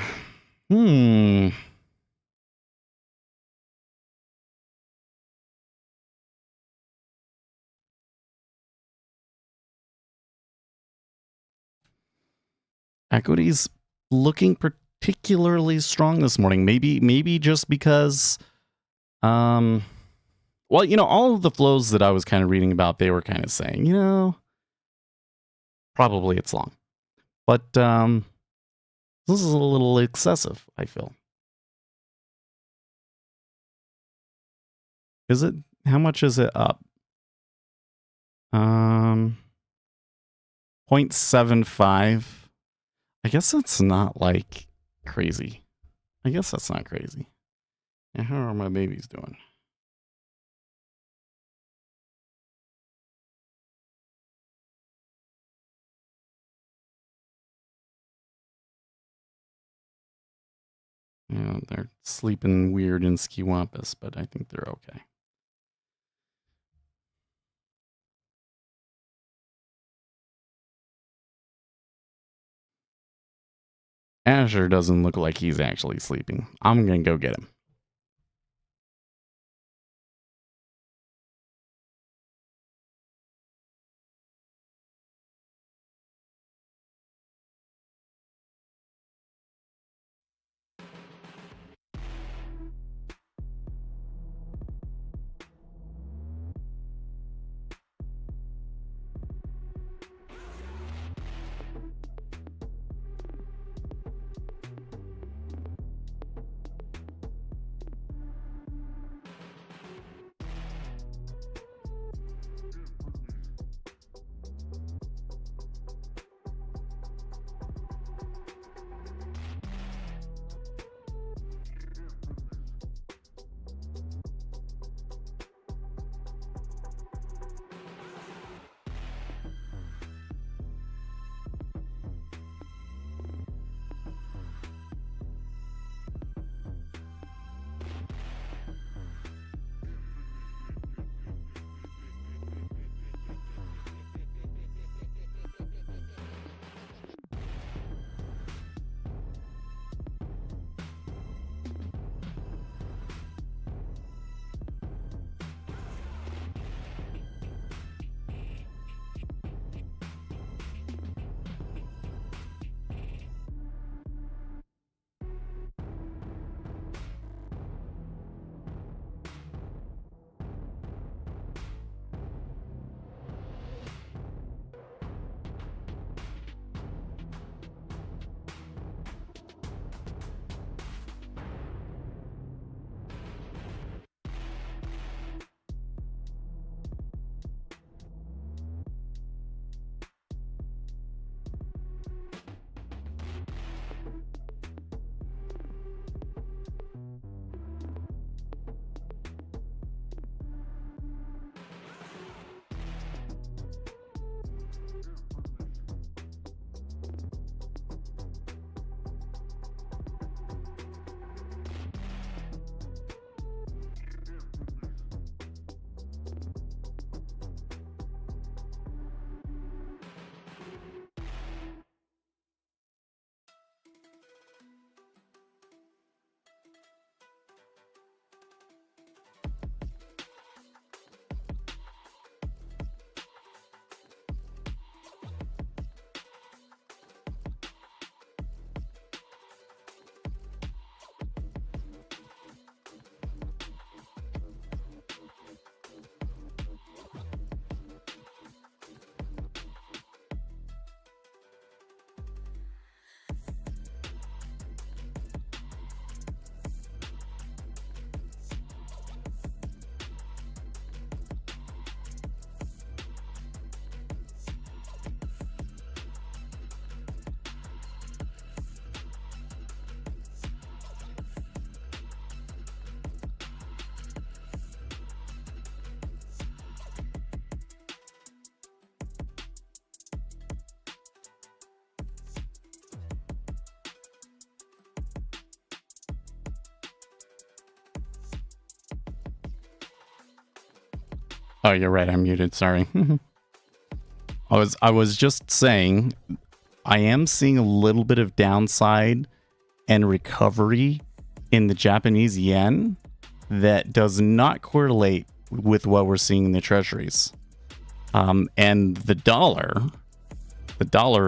Equities looking particularly strong this morning. Maybe just because well, all of the flows that I was kind of reading about, they were kind of saying, probably it's long. But this is a little excessive, I feel. Is it? How much is it up? 0.75. I guess that's not like crazy. I guess that's not crazy. And how are my babies doing? They're sleeping weird in skiwampus, but I think they're okay. Asher doesn't look like he's actually sleeping. I'm gonna go get him. Oh, you're right. I'm muted. Sorry. I was just saying I am seeing a little bit of downside and recovery in the Japanese yen that does not correlate with what we're seeing in the treasuries. And the dollar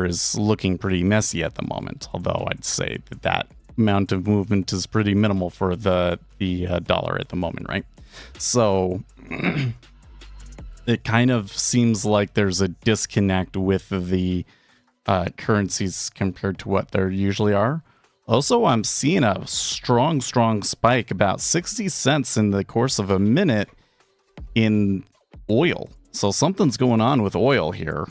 is looking pretty messy at the moment, although I'd say that amount of movement is pretty minimal for the dollar at the moment, right? So it kind of seems like there's a disconnect with the currencies compared to what there usually are. Also, I'm seeing a strong spike, about 60 cents in the course of a minute in oil. So something's going on with oil here.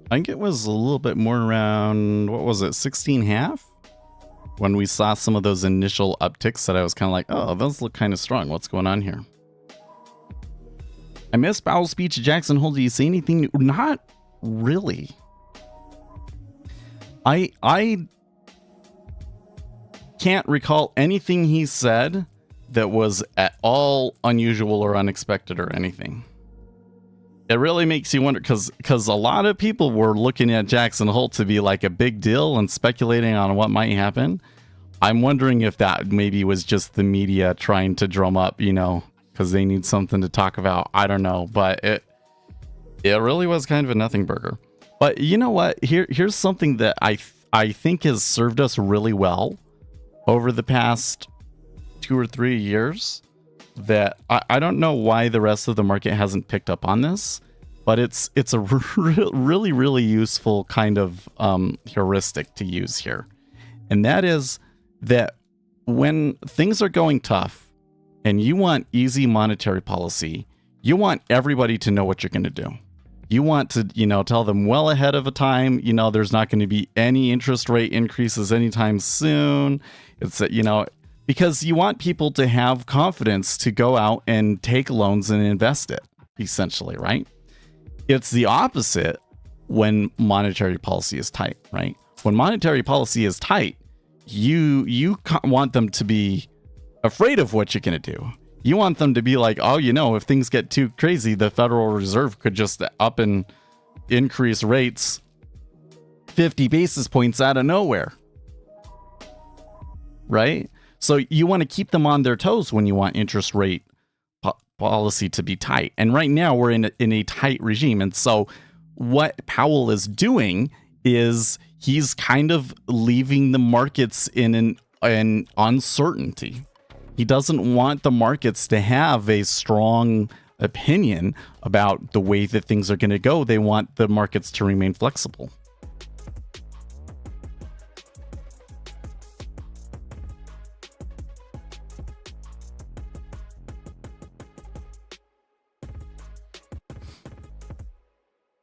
I think it was a little bit more around, what was it, 16.5? When we saw some of those initial upticks that I was kind of like, oh, those look kind of strong. What's going on here? I missed Powell's speech at Jackson Hole. Do you say anything new? Not really. I can't recall anything he said that was at all unusual or unexpected or anything. It really makes you wonder, because a lot of people were looking at Jackson Hole to be like a big deal and speculating on what might happen. I'm wondering if that maybe was just the media trying to drum up, because they need something to talk about. I don't know, but it really was kind of a nothing burger. But you know what? Here's something that I think has served us really well over the past 2 or 3 years. That I don't know why the rest of the market hasn't picked up on this, but it's a really useful kind of heuristic to use here. And that is that when things are going tough and you want easy monetary policy, you want everybody to know what you're going to do. You want to, tell them well ahead of a time, there's not going to be any interest rate increases anytime soon. It's that, because you want people to have confidence to go out and take loans and invest it, essentially, right? It's the opposite when monetary policy is tight, right? When monetary policy is tight, you want them to be afraid of what you're going to do. You want them to be like, oh, if things get too crazy, the Federal Reserve could just up and increase rates 50 basis points out of nowhere, right? So you want to keep them on their toes when you want interest rate policy to be tight. And right now we're in a tight regime. And so what Powell is doing is he's kind of leaving the markets in an uncertainty. He doesn't want the markets to have a strong opinion about the way that things are going to go. They want the markets to remain flexible.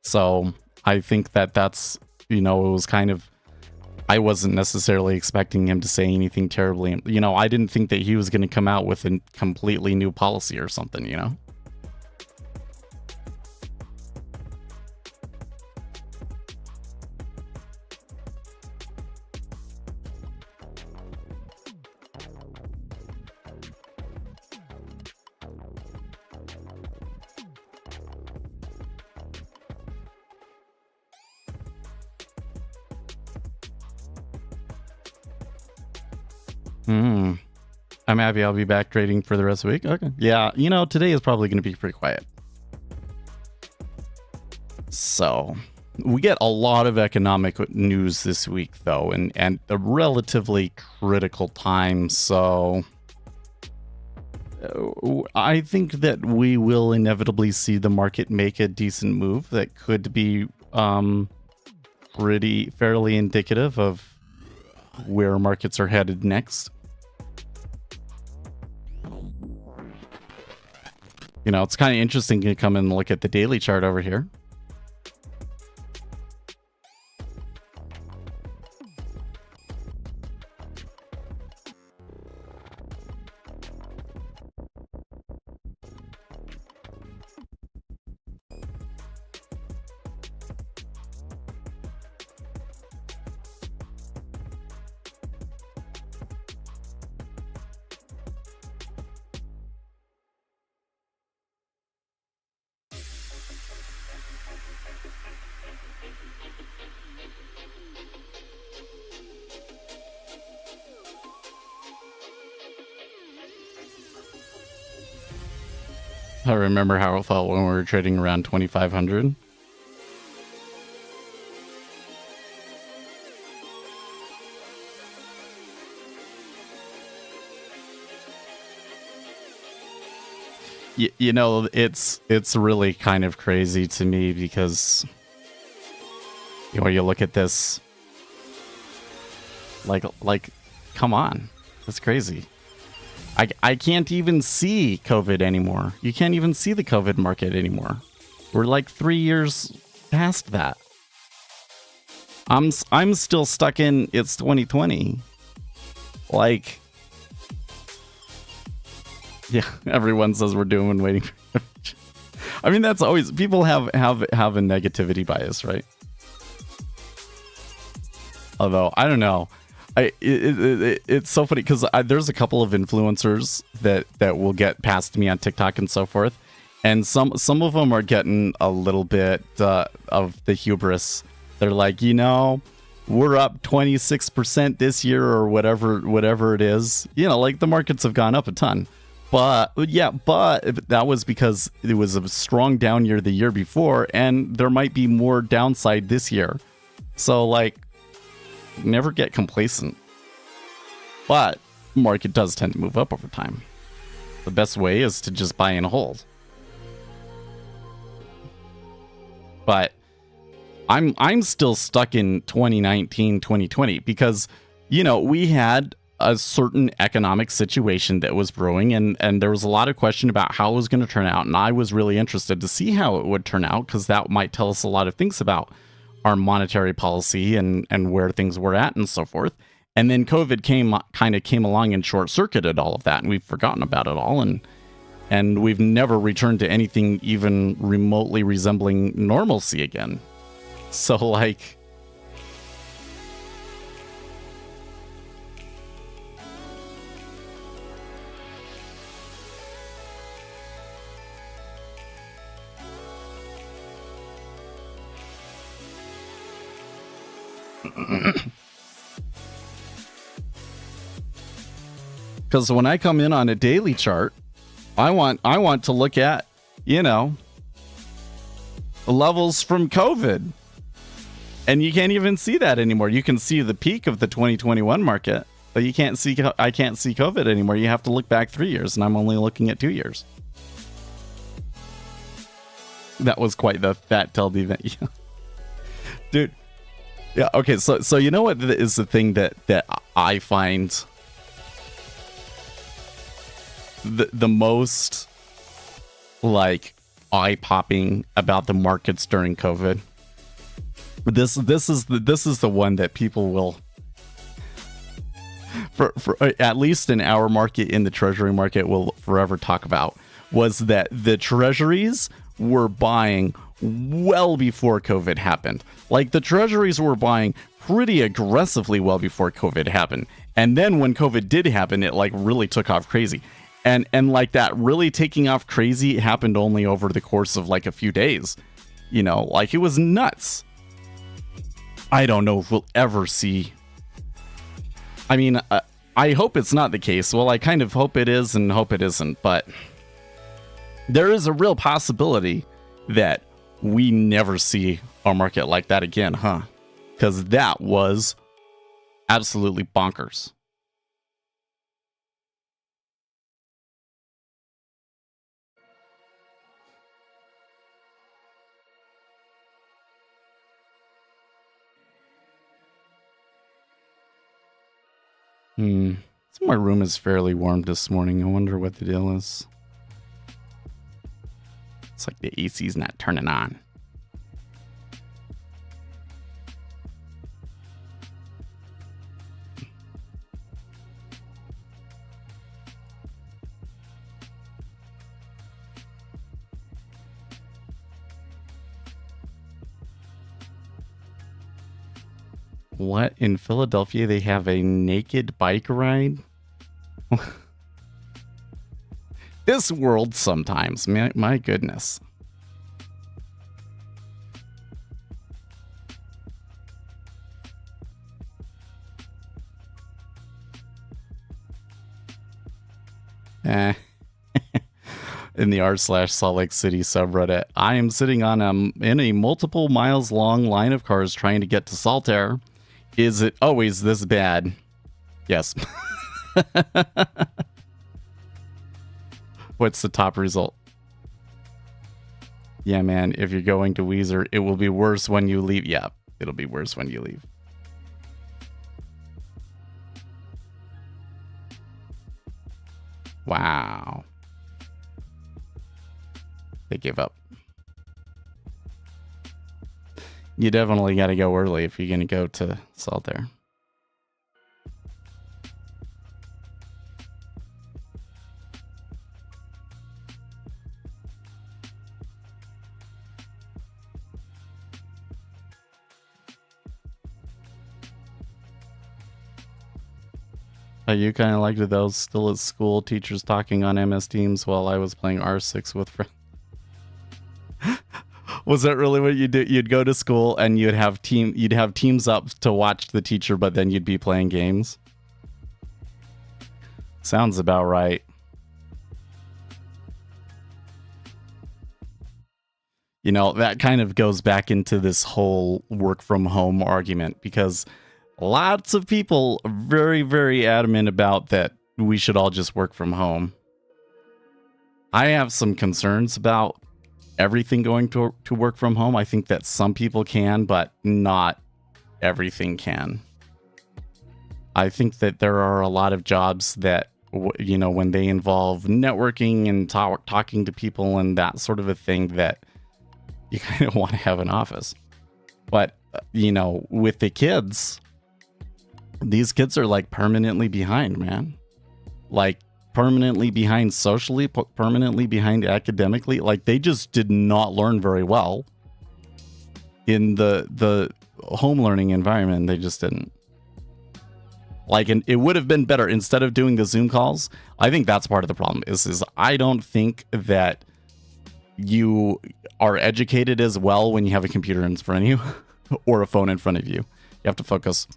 So I think that's, it was kind of, I wasn't necessarily expecting him to say anything terribly. I didn't think that he was going to come out with a completely new policy or something, I'm happy I'll be back trading for the rest of the week. Okay. Yeah, today is probably going to be pretty quiet. So, we get a lot of economic news this week, though, and a relatively critical time. So, I think that we will inevitably see the market make a decent move that could be fairly indicative of where markets are headed next. It's kind of interesting to come and look at the daily chart over here. I remember how it felt when we were trading around 2,500. It's really kind of crazy to me because you look at this, like come on, that's crazy. I can't even see COVID anymore. You can't even see the COVID market anymore. We're like 3 years past that. I'm still stuck in it's 2020. Like, yeah, everyone says we're doing and waiting for. I mean, that's always, people have a negativity bias, right? Although I don't know. It's so funny because there's a couple of influencers that will get past me on TikTok and so forth, and some of them are getting a little bit of the hubris. They're like, we're up 26% this year or whatever it is. Like the markets have gone up a ton, but that was because it was a strong down year the year before, and there might be more downside this year. So like, never get complacent. But market does tend to move up over time. The best way is to just buy and hold. But I'm still stuck in 2019, 2020 because we had a certain economic situation that was brewing, and there was a lot of question about how it was going to turn out, and I was really interested to see how it would turn out because that might tell us a lot of things about our monetary policy and where things were at and so forth. And then COVID came along and short-circuited all of that, and we've forgotten about it all, and we've never returned to anything even remotely resembling normalcy again. So like, because when I come in on a daily chart, I want to look at, levels from COVID. And you can't even see that anymore. You can see the peak of the 2021 market, but I can't see COVID anymore. You have to look back 3 years, and I'm only looking at 2 years. That was quite the fat tailed event. Dude. Yeah, okay, so you know what is the thing that I find the most like eye-popping about the markets during COVID? This is the one that people will, for at least in our market, in the treasury market, will forever talk about, was that the treasuries were buying well before COVID happened. Like, the treasuries were buying pretty aggressively well before COVID happened. And then when COVID did happen, it like really took off crazy. And like that really taking off crazy happened only over the course of like a few days. Like it was nuts. I don't know if we'll ever see. I mean, I hope it's not the case. Well, I kind of hope it is and hope it isn't, but there is a real possibility that we never see a market like that again, huh? Because that was absolutely bonkers. So my room is fairly warm this morning. I wonder what the deal is. It's like the AC's not turning on. What? In Philadelphia, they have a naked bike ride? This world sometimes, my goodness. In the r/Salt Lake City subreddit, I am sitting on in a multiple miles long line of cars trying to get to Saltaire. Is it always this bad? Yes. What's the top result? Yeah, man, if you're going to Weezer, it will be worse when you leave. Yeah, it'll be worse when you leave. Wow. They give up. You definitely got to go early if you're going to go to Saltaire. You kind of liked those still at school teachers talking on MS Teams while I was playing R6 with friends. Was that really what you did? You'd go to school and you'd have teams up to watch the teacher, but then you'd be playing games. Sounds about right. You know, that kind of goes back into this whole work from home argument, because lots of people are very, very adamant about that we should all just work from home. I have some concerns about everything going to work from home. I think that some people can, but not everything can. I think that there are a lot of jobs that, you know, when they involve networking and talking to people and that sort of a thing, that you kind of want to have an office. But, you know, with the kids, these kids are like permanently behind, man. Like, permanently behind socially, permanently behind academically. Like, they just did not learn very well in the home learning environment. They just didn't. Like, and it would have been better instead of doing the Zoom calls. I think that's part of the problem is I don't think that you are educated as well when you have a computer in front of you or a phone in front of you. You have to focus.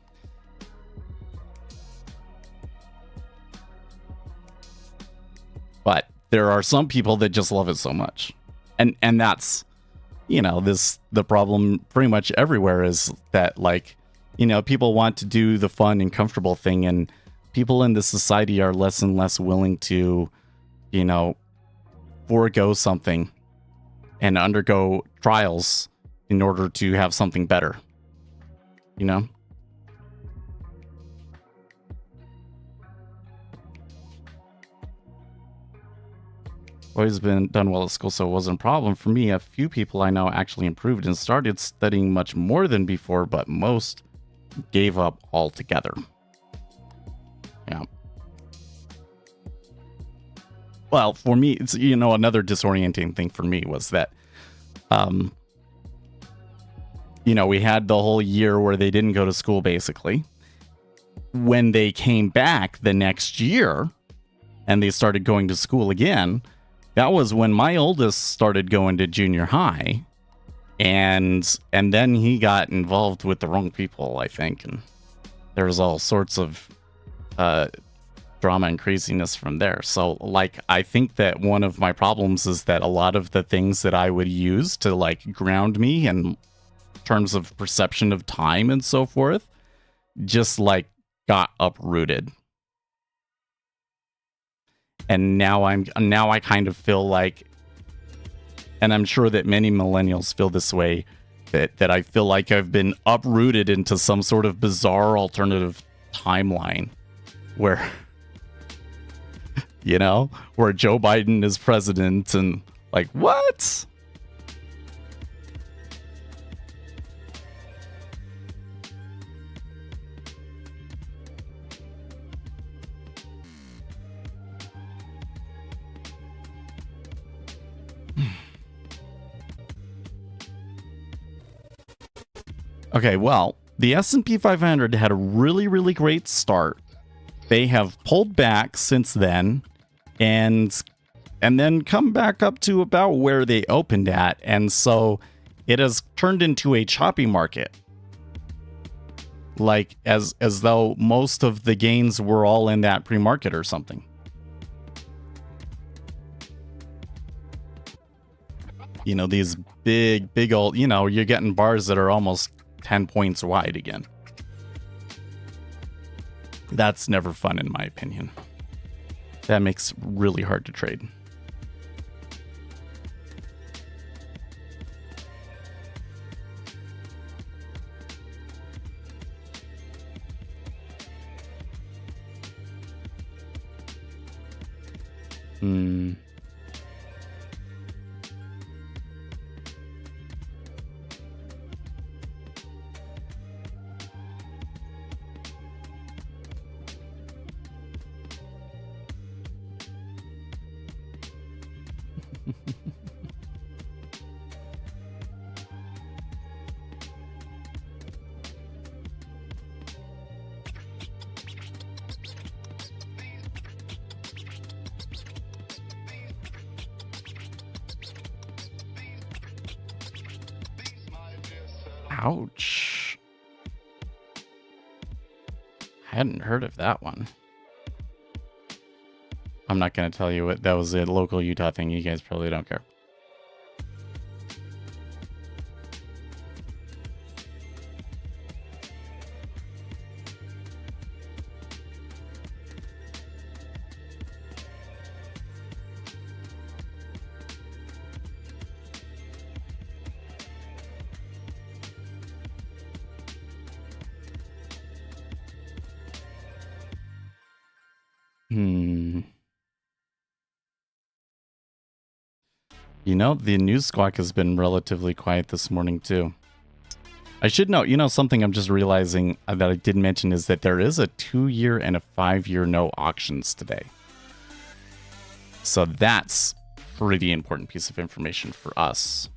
But there are some people that just love it so much. And that's, you know, the problem pretty much everywhere is that, like, you know, people want to do the fun and comfortable thing, and people in this society are less and less willing to, you know, forego something and undergo trials in order to have something better, you know? Always been done well at school, so it wasn't a problem for me. A few people I know actually improved and started studying much more than before, but most gave up altogether. Yeah. Well, for me, it's, you know, another disorienting thing for me was that, you know, we had the whole year where they didn't go to school, basically. When they came back the next year and they started going to school again, that was when my oldest started going to junior high, and then he got involved with the wrong people, I think, and there was all sorts of drama and craziness from there. So like, I think that one of my problems is that a lot of the things that I would use to like ground me in terms of perception of time and so forth just like got uprooted. And now I kind of feel like, and I'm sure that many millennials feel this way, that I feel like I've been uprooted into some sort of bizarre alternative timeline where, you know, where Joe Biden is president and like, what? Okay, well, the S&P 500 had a really, really great start. They have pulled back since then and then come back up to about where they opened at. And so it has turned into a choppy market. Like as though most of the gains were all in that pre-market or something. You know, these big old, you know, you're getting bars that are almost 10 points wide again. That's never fun in my opinion. That makes really hard to trade. Ouch. I hadn't heard of that one. I'm not going to tell you what that was, a local Utah thing. You guys probably don't care. You know, the news squawk has been relatively quiet this morning, too. I should note, you know, something I'm just realizing that I didn't mention is that there is a 2-year and a 5-year no auctions today. So that's a pretty important piece of information for us.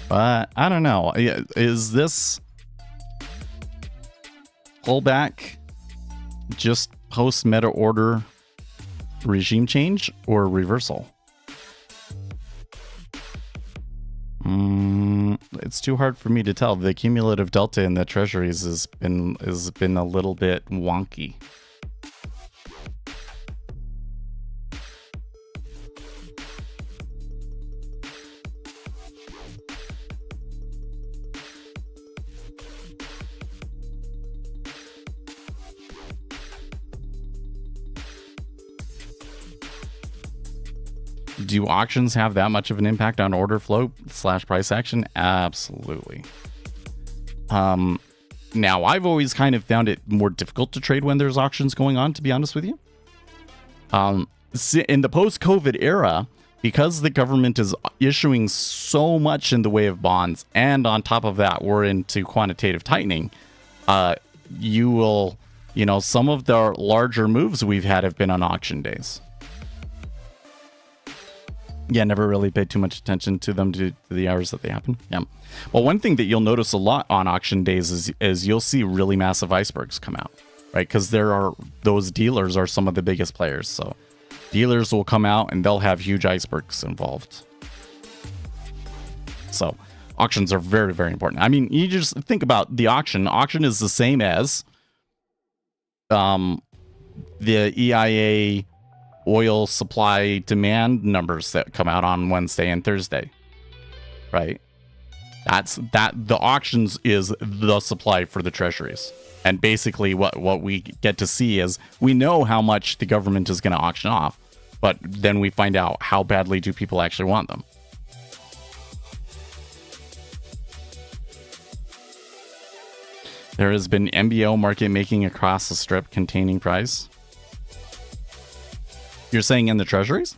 But I don't know. Is this pullback just post meta order regime change or reversal? It's too hard for me to tell. The cumulative delta in the treasuries has been a little bit wonky. Do auctions have that much of an impact on order flow / price action? Absolutely. Now, I've always kind of found it more difficult to trade when there's auctions going on, to be honest with you. In the post-COVID era, because the government is issuing so much in the way of bonds, and on top of that, we're into quantitative tightening, you will, you know, some of the larger moves we've had have been on auction days. Yeah, never really paid too much attention to them, to the hours that they happen. Yeah. Well, one thing that you'll notice a lot on auction days is you'll see really massive icebergs come out, right? Because those dealers are some of the biggest players. So dealers will come out and they'll have huge icebergs involved. So auctions are very, very important. I mean, you just think about the auction. Auction is the same as the EIA oil supply demand numbers that come out on Wednesday and Thursday, right? The auctions is the supply for the treasuries. And basically what we get to see is we know how much the government is going to auction off, but then we find out how badly do people actually want them. There has been MBO market making across the strip containing price. You're saying in the treasuries?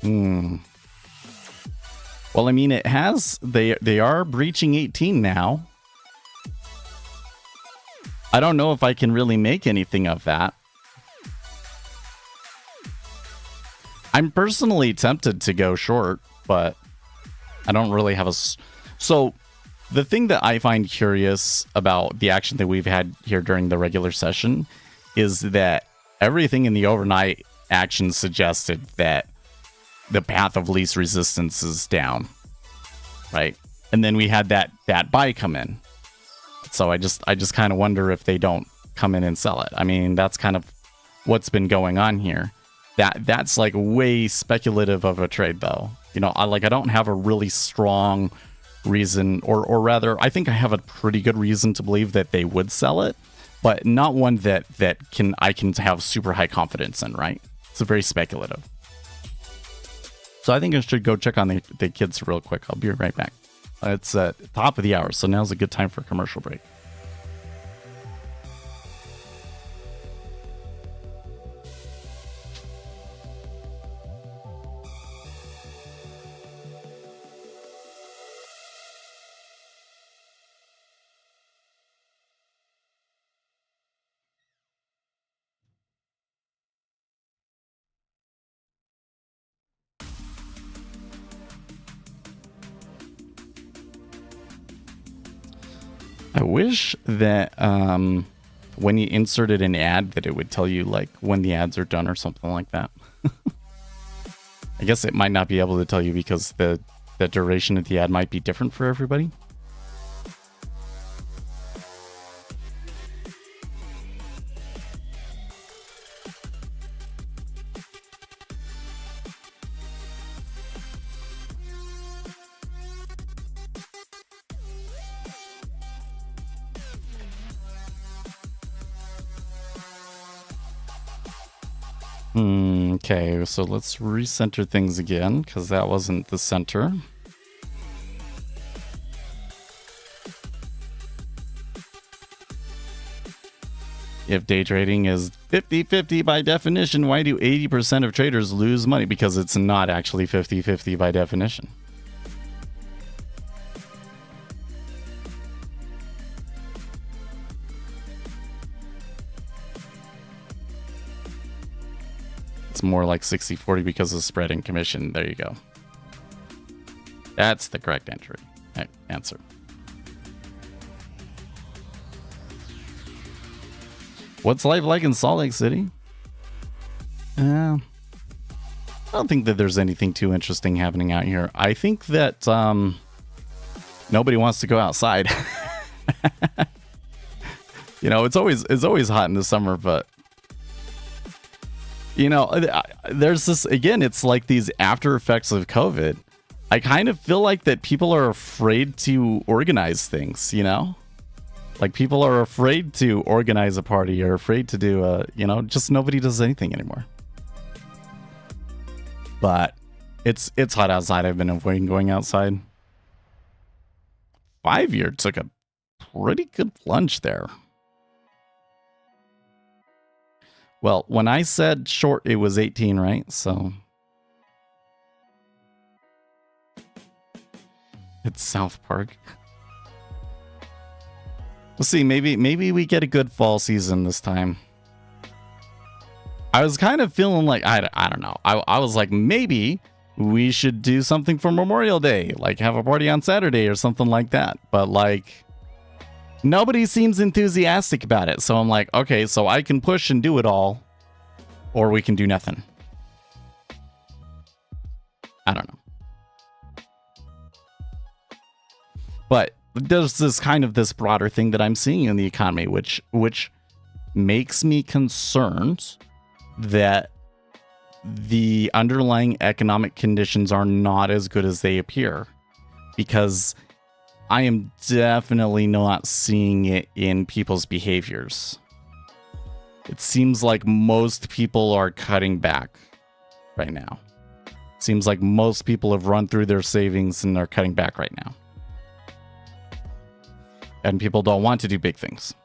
Well, I mean, it has. They are breaching 18 now. I don't know if I can really make anything of that. I'm personally tempted to go short, but I don't really have a... So the thing that I find curious about the action that we've had here during the regular session is that everything in the overnight action suggested that the path of least resistance is down, right? And then we had that buy come in. So I just kind of wonder if they don't come in and sell it. I mean, that's kind of what's been going on here. That's like way speculative of a trade, though. You know, I don't have a really strong reason, or rather, I think I have a pretty good reason to believe that they would sell it, but not one that I can have super high confidence in, right? It's very speculative. So I think I should go check on the kids real quick. I'll be right back. It's top of the hour, so now's a good time for a commercial break. I wish that when you inserted an ad that it would tell you like when the ads are done or something like that. I guess it might not be able to tell you because the duration of the ad might be different for everybody. Okay, so let's recenter things again, because that wasn't the center. If day trading is 50-50 by definition, why do 80% of traders lose money? Because it's not actually 50-50 by definition. More like 60-40 because of spread and commission. There you go. That's the correct answer. What's life like in Salt Lake City? I don't think that there's anything too interesting happening out here. I think that nobody wants to go outside. You know, it's always hot in the summer, but you know, there's this, again, it's like these after effects of COVID. I kind of feel like that people are afraid to organize things, you know? Like people are afraid to organize a party or afraid to do just nobody does anything anymore. But it's hot outside. I've been avoiding going outside. 5-year took a pretty good plunge there. Well, when I said short, it was 18, right? So it's South Park. We'll see. Maybe we get a good fall season this time. I was kind of feeling like I don't know. I was like, maybe we should do something for Memorial Day, like have a party on Saturday or something like that. But like, nobody seems enthusiastic about it. So I'm like, okay, so I can push and do it all, or we can do nothing. I don't know. But there's this broader thing that I'm seeing in the economy, which makes me concerned that the underlying economic conditions are not as good as they appear, because I am definitely not seeing it in people's behaviors. It seems like most people are cutting back right now. Seems like most people have run through their savings and are cutting back right now. And people don't want to do big things.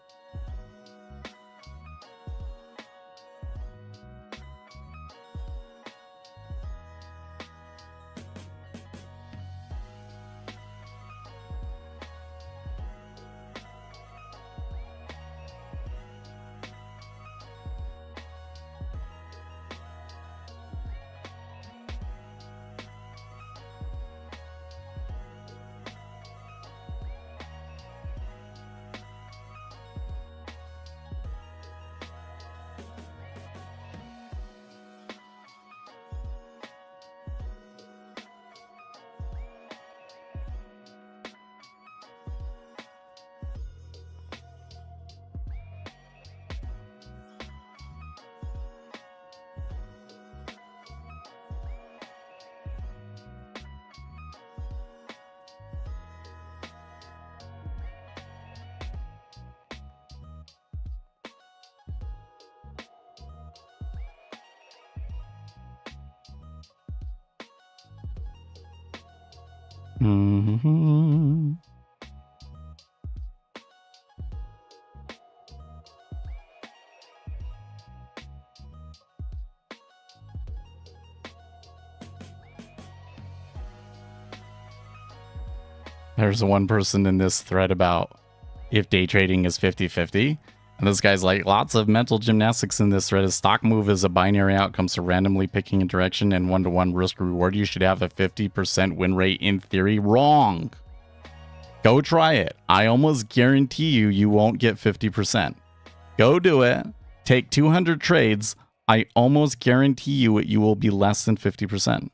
Mm-hmm. There's one person in this thread about if day trading is 50-50. And this guy's like, lots of mental gymnastics in this thread. A stock move is a binary outcome, so randomly picking a direction and one-to-one risk reward. You should have a 50% win rate in theory. Wrong. Go try it. I almost guarantee you won't get 50%. Go do it. Take 200 trades. I almost guarantee you will be less than 50%.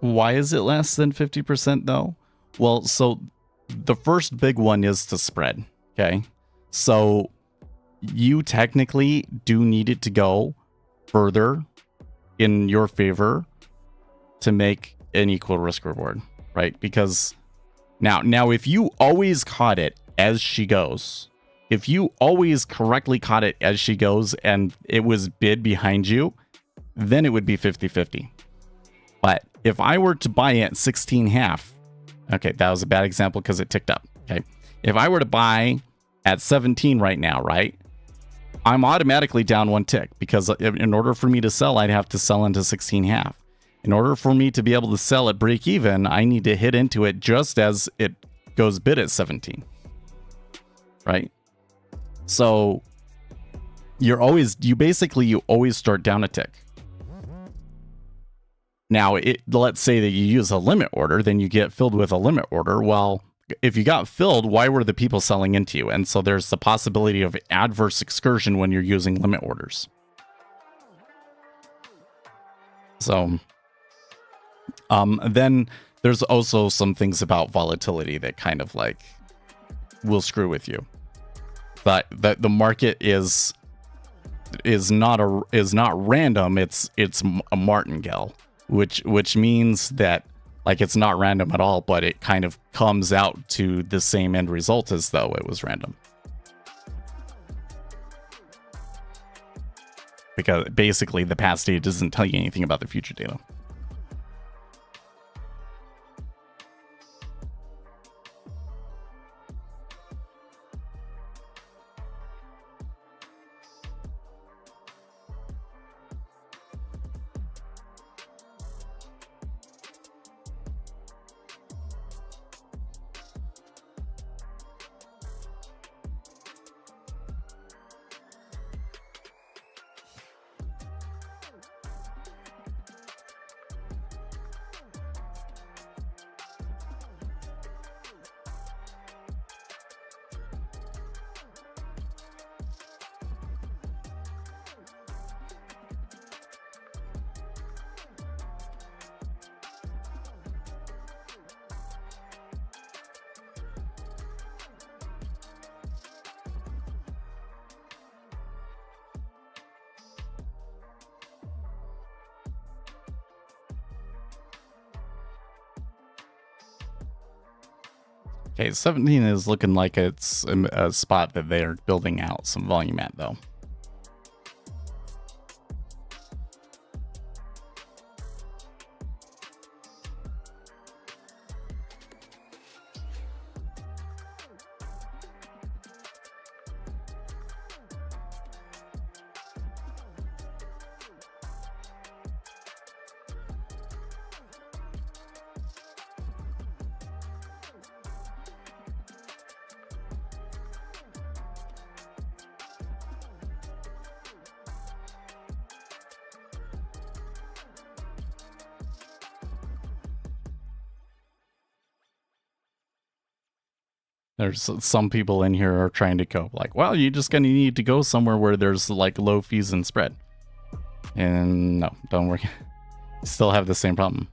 Why is it less than 50% though? Well, so the first big one is the spread, okay? So you technically do need it to go further in your favor to make an equal risk reward, right? Because now if you always caught it as she goes, if you always correctly caught it as she goes and it was bid behind you, then it would be 50-50. But if I were to buy it at 16.5, okay, that was a bad example because it ticked up. Okay. If I were to buy at 17 right now, right, I'm automatically down one tick because in order for me to sell, I'd have to sell into 16.5. In order for me to be able to sell at break even, I need to hit into it just as it goes bid at 17. Right? So you always start down a tick. Now, let's say that you use a limit order, then you get filled with a limit order. Well, if you got filled, why were the people selling into you? And so there's the possibility of adverse excursion when you're using limit orders. So, then there's also some things about volatility that kind of like will screw with you. But the market is not random. It's a martingale, which means that like it's not random at all, but it kind of comes out to the same end result as though it was random. Because basically the past data doesn't tell you anything about the future data. Okay, 17 is looking like it's a spot that they're building out some volume at, though. There's some people in here are trying to cope like, well, you're just going to need to go somewhere where there's like low fees and spread. And no, don't worry. Still have the same problem.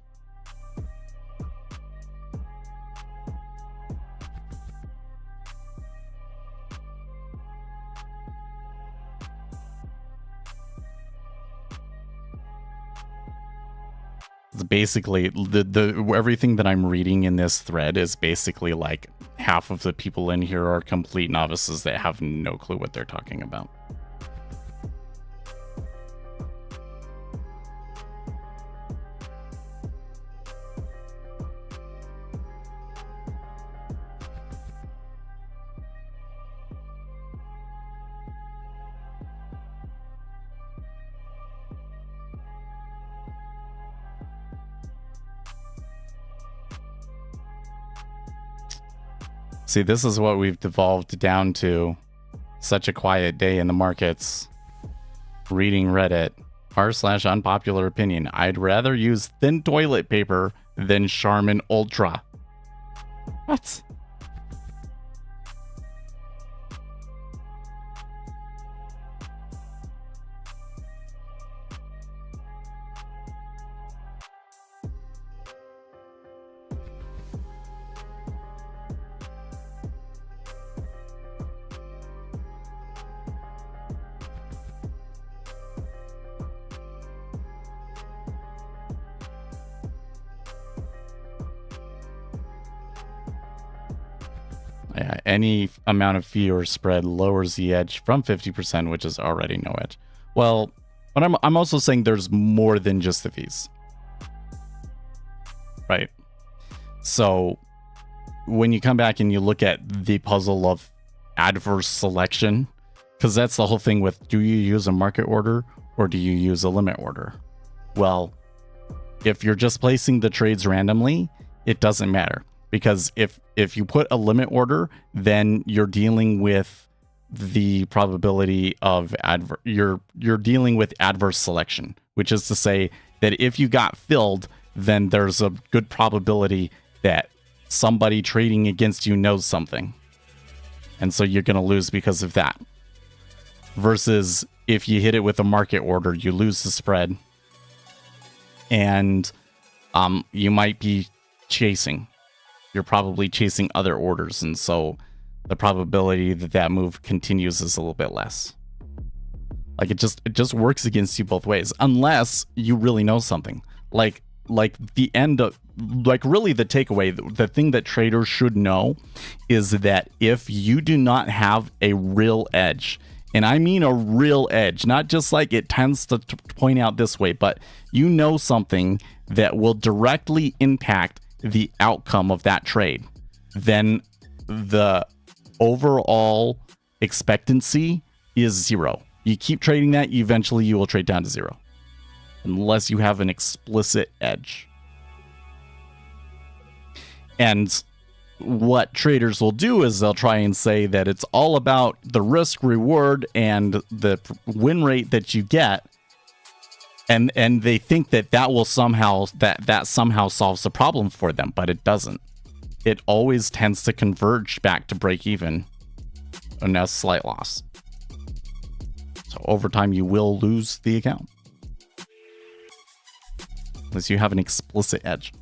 It's basically the everything that I'm reading in this thread is basically like half of the people in here are complete novices that have no clue what they're talking about. See, this is what we've devolved down to. Such a quiet day in the markets. Reading Reddit. r/unpopular opinion. I'd rather use thin toilet paper than Charmin Ultra. What? Yeah, any amount of fee or spread lowers the edge from 50%, which is already no edge. Well, but I'm also saying there's more than just the fees. Right? So when you come back and you look at the puzzle of adverse selection, because that's the whole thing with, do you use a market order or do you use a limit order? Well, if you're just placing the trades randomly, it doesn't matter. Because if you put a limit order, then you're dealing with the probability of you're dealing with adverse selection, which is to say that if you got filled, then there's a good probability that somebody trading against you knows something. And so you're going to lose because of that. Versus if you hit it with a market order, you lose the spread. And you might be chasing. You're probably chasing other orders, and so the probability that that move continues is a little bit less. Like it just works against you both ways, unless you really know something. Like the end of, like really the takeaway, the thing that traders should know is that if you do not have a real edge, and I mean a real edge, not just like it tends to point out this way, but you know something that will directly impact the outcome of that trade, then the overall expectancy is 0. You keep trading that, eventually you will trade down to 0. Unless you have an explicit edge. And what traders will do is they'll try and say that it's all about the risk reward and the win rate that you get. And they think that will somehow that somehow solves the problem for them, but it doesn't. It always tends to converge back to break even and a slight loss. So over time you will lose the account. Unless you have an explicit edge.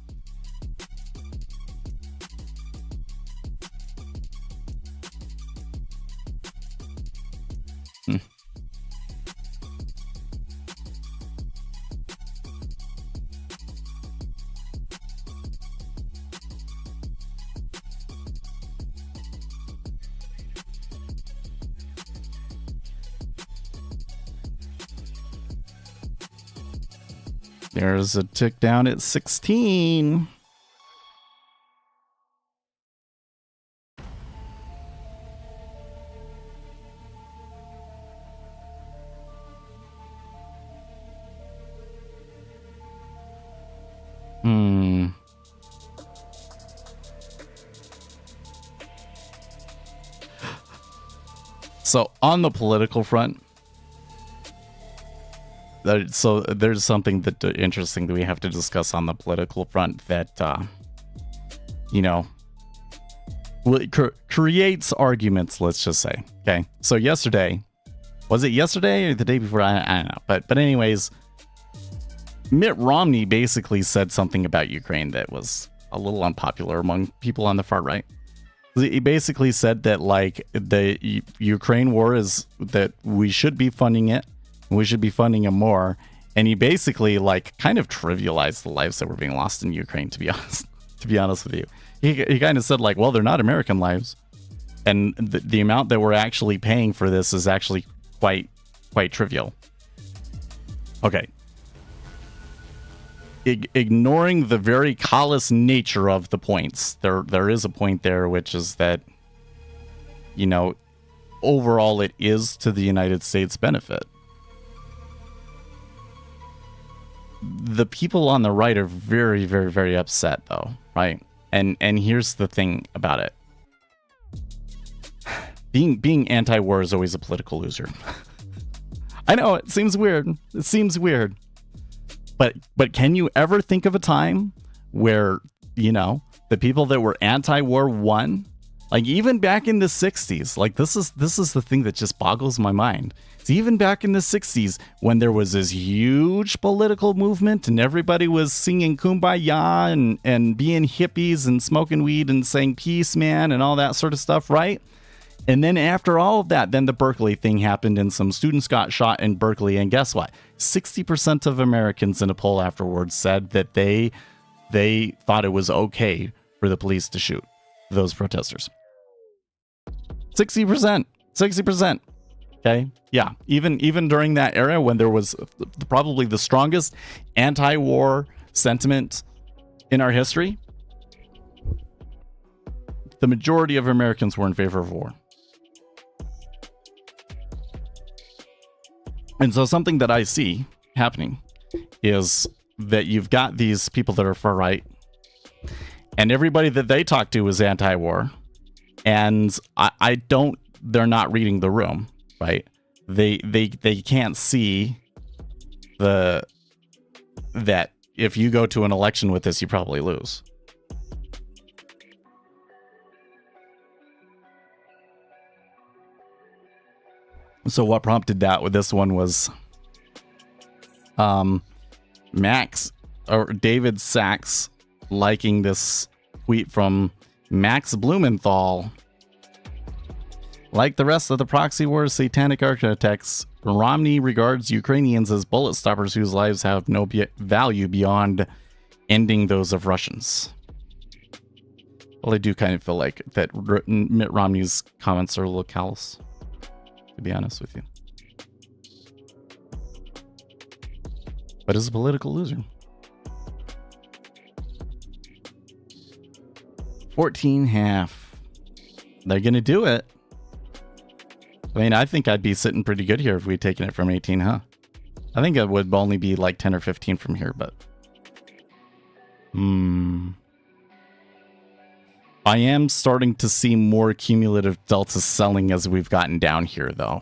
There's a tick down at 16. So on the political front, so there's something that interesting that we have to discuss on the political front that creates arguments. Let's just say, okay. So yesterday, was it yesterday or the day before? I don't know. But anyways, Mitt Romney basically said something about Ukraine that was a little unpopular among people on the far right. He basically said that like the Ukraine war is that we should be funding it. We should be funding him more. And he basically like kind of trivialized the lives that were being lost in Ukraine, to be honest with you. He kind of said like, well, they're not American lives. And the amount that we're actually paying for this is actually quite trivial. Okay. Ignoring the very callous nature of the points, there is a point there, which is that, overall it is to the United States' benefit. The people on the right are very, very, very upset, though, right? And here's the thing about it: being anti-war is always a political loser. I know it seems weird. But can you ever think of a time where the people that were anti-war won? Like even back in the 60s, like this is the thing that just boggles my mind. So even back in the 60s, when there was this huge political movement and everybody was singing Kumbaya and being hippies and smoking weed and saying peace, man, and all that sort of stuff, right? And then after all of that, then the Berkeley thing happened and some students got shot in Berkeley. And guess what? 60% of Americans in a poll afterwards said that they thought it was okay for the police to shoot those protesters. 60%. Okay. Yeah. Even during that era when there was probably the strongest anti-war sentiment in our history, the majority of Americans were in favor of war. And so something that I see happening is that you've got these people that are far right, and everybody that they talk to is anti-war. And they're not reading the room, right? They can't see that if you go to an election with this, you probably lose. So what prompted that with this one was David Sachs liking this tweet from Max Blumenthal. Like the rest of the proxy war's satanic architects, Romney regards Ukrainians as bullet stoppers whose lives have no value beyond ending those of Russians. Well, I do kind of feel like that Mitt Romney's comments are a little callous, to be honest with you. But he's a political loser. 14.5. They're going to do it. I mean, I think I'd be sitting pretty good here if we'd taken it from 18, huh? I think it would only be like 10 or 15 from here, but... I am starting to see more cumulative delta selling as we've gotten down here, though.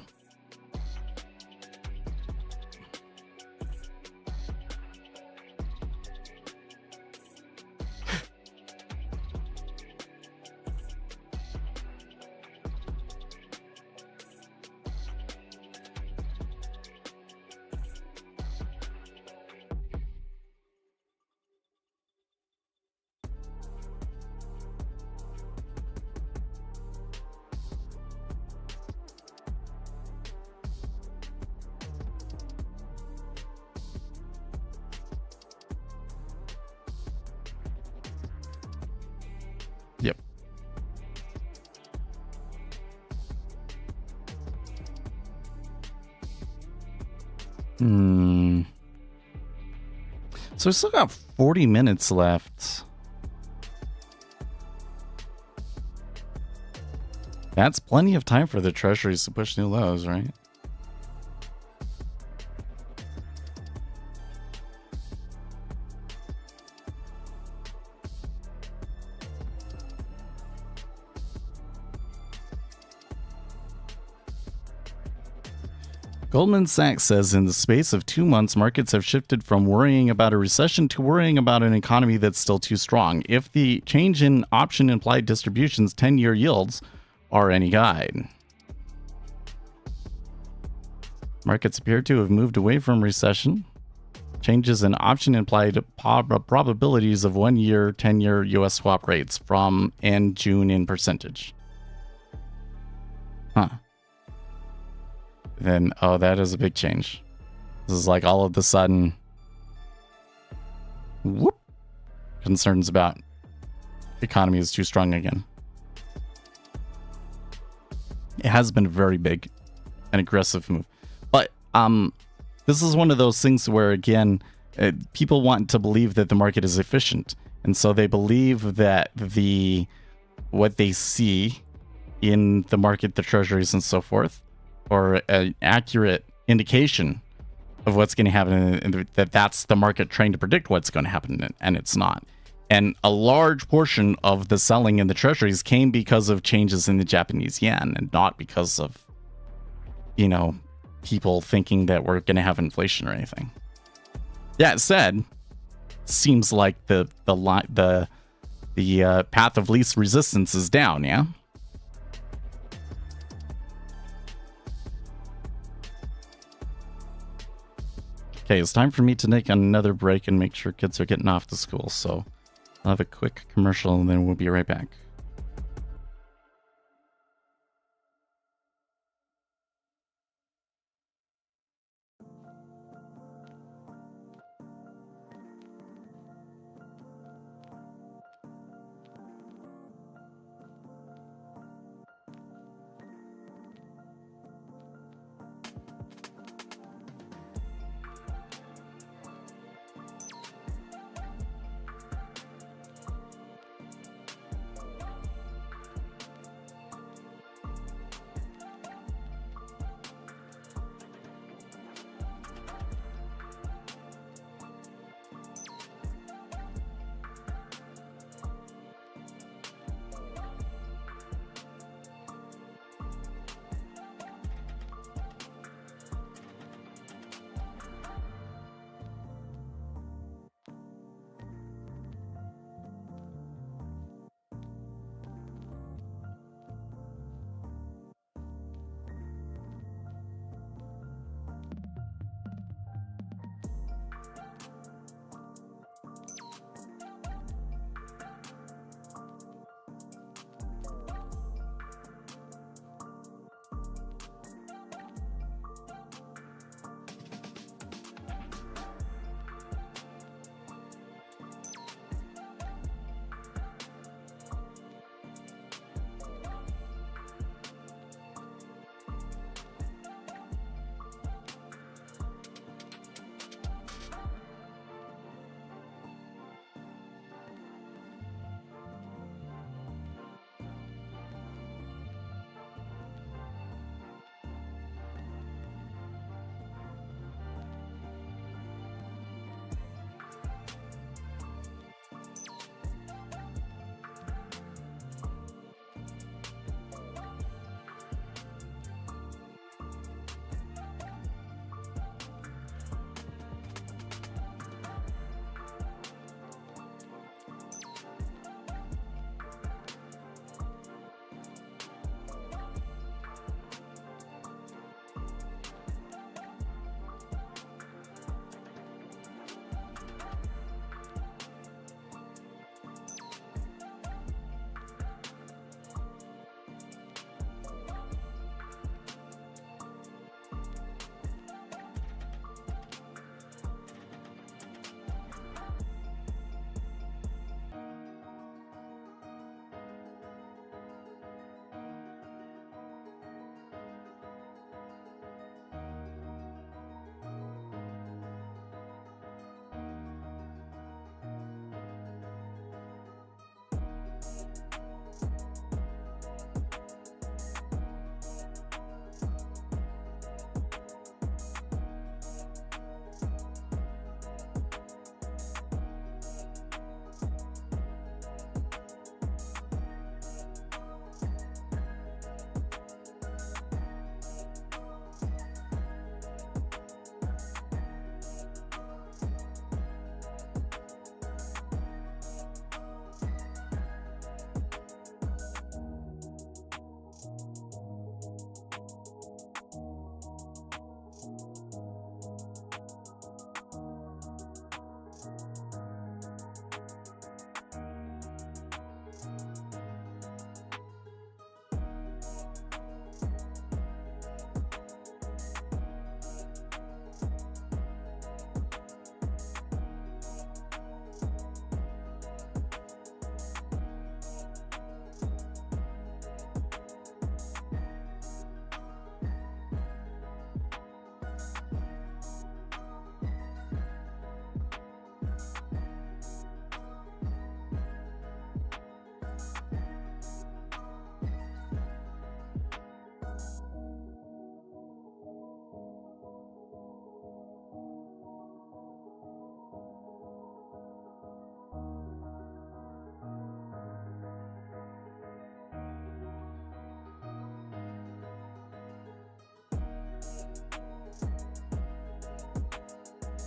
Yep. So we still got 40 minutes left. That's plenty of time for the treasuries to push new lows, right? Goldman Sachs says in the space of 2 months, markets have shifted from worrying about a recession to worrying about an economy that's still too strong. If the change in option implied distributions 10-year yields are any guide. Markets appear to have moved away from recession. Changes in option implied probabilities of 1-year, 10-year U.S. swap rates from end June in percentage. Huh. Then, oh, that is a big change. This is like all of a sudden, whoop, concerns about economy is too strong again. It has been a very big and aggressive move. But this is one of those things where, again, people want to believe that the market is efficient. And so they believe that what they see in the market, the treasuries and so forth, or an accurate indication of what's going to happen, and that's the market trying to predict what's going to happen, and it's not. And a large portion of the selling in the treasuries came because of changes in the Japanese yen, and not because of, people thinking that we're going to have inflation or anything. That said, seems like the path of least resistance is down, yeah? Okay, it's time for me to take another break and make sure kids are getting off to school. So I'll have a quick commercial and then we'll be right back.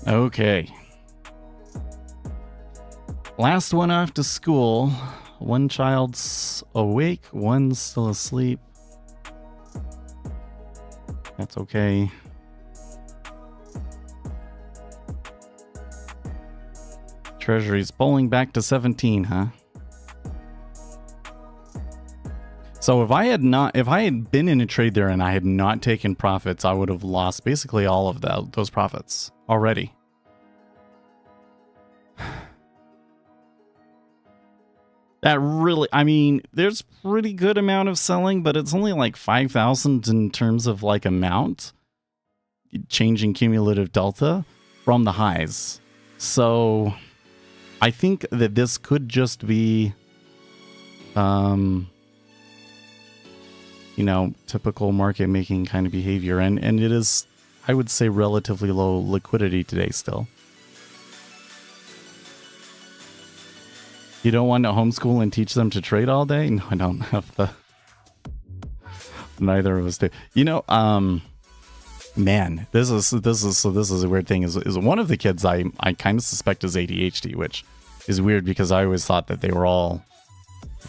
Okay. Last one off to school. One child's awake, one's still asleep. That's okay. Treasury's bowling back to 17, huh? So if I had been in a trade there and I had not taken profits, I would have lost basically all of those profits already. That really, I mean, there's pretty good amount of selling, but it's only like 5,000 in terms of like amount, changing cumulative delta from the highs. So I think that this could just be, typical market making kind of behavior. And it is, I would say, relatively low liquidity today still. You don't want to homeschool and teach them to trade all day? No, I don't have the... Neither of us do. Man, this is a weird thing. Is one of the kids I kind of suspect is ADHD, which is weird because I always thought that they were all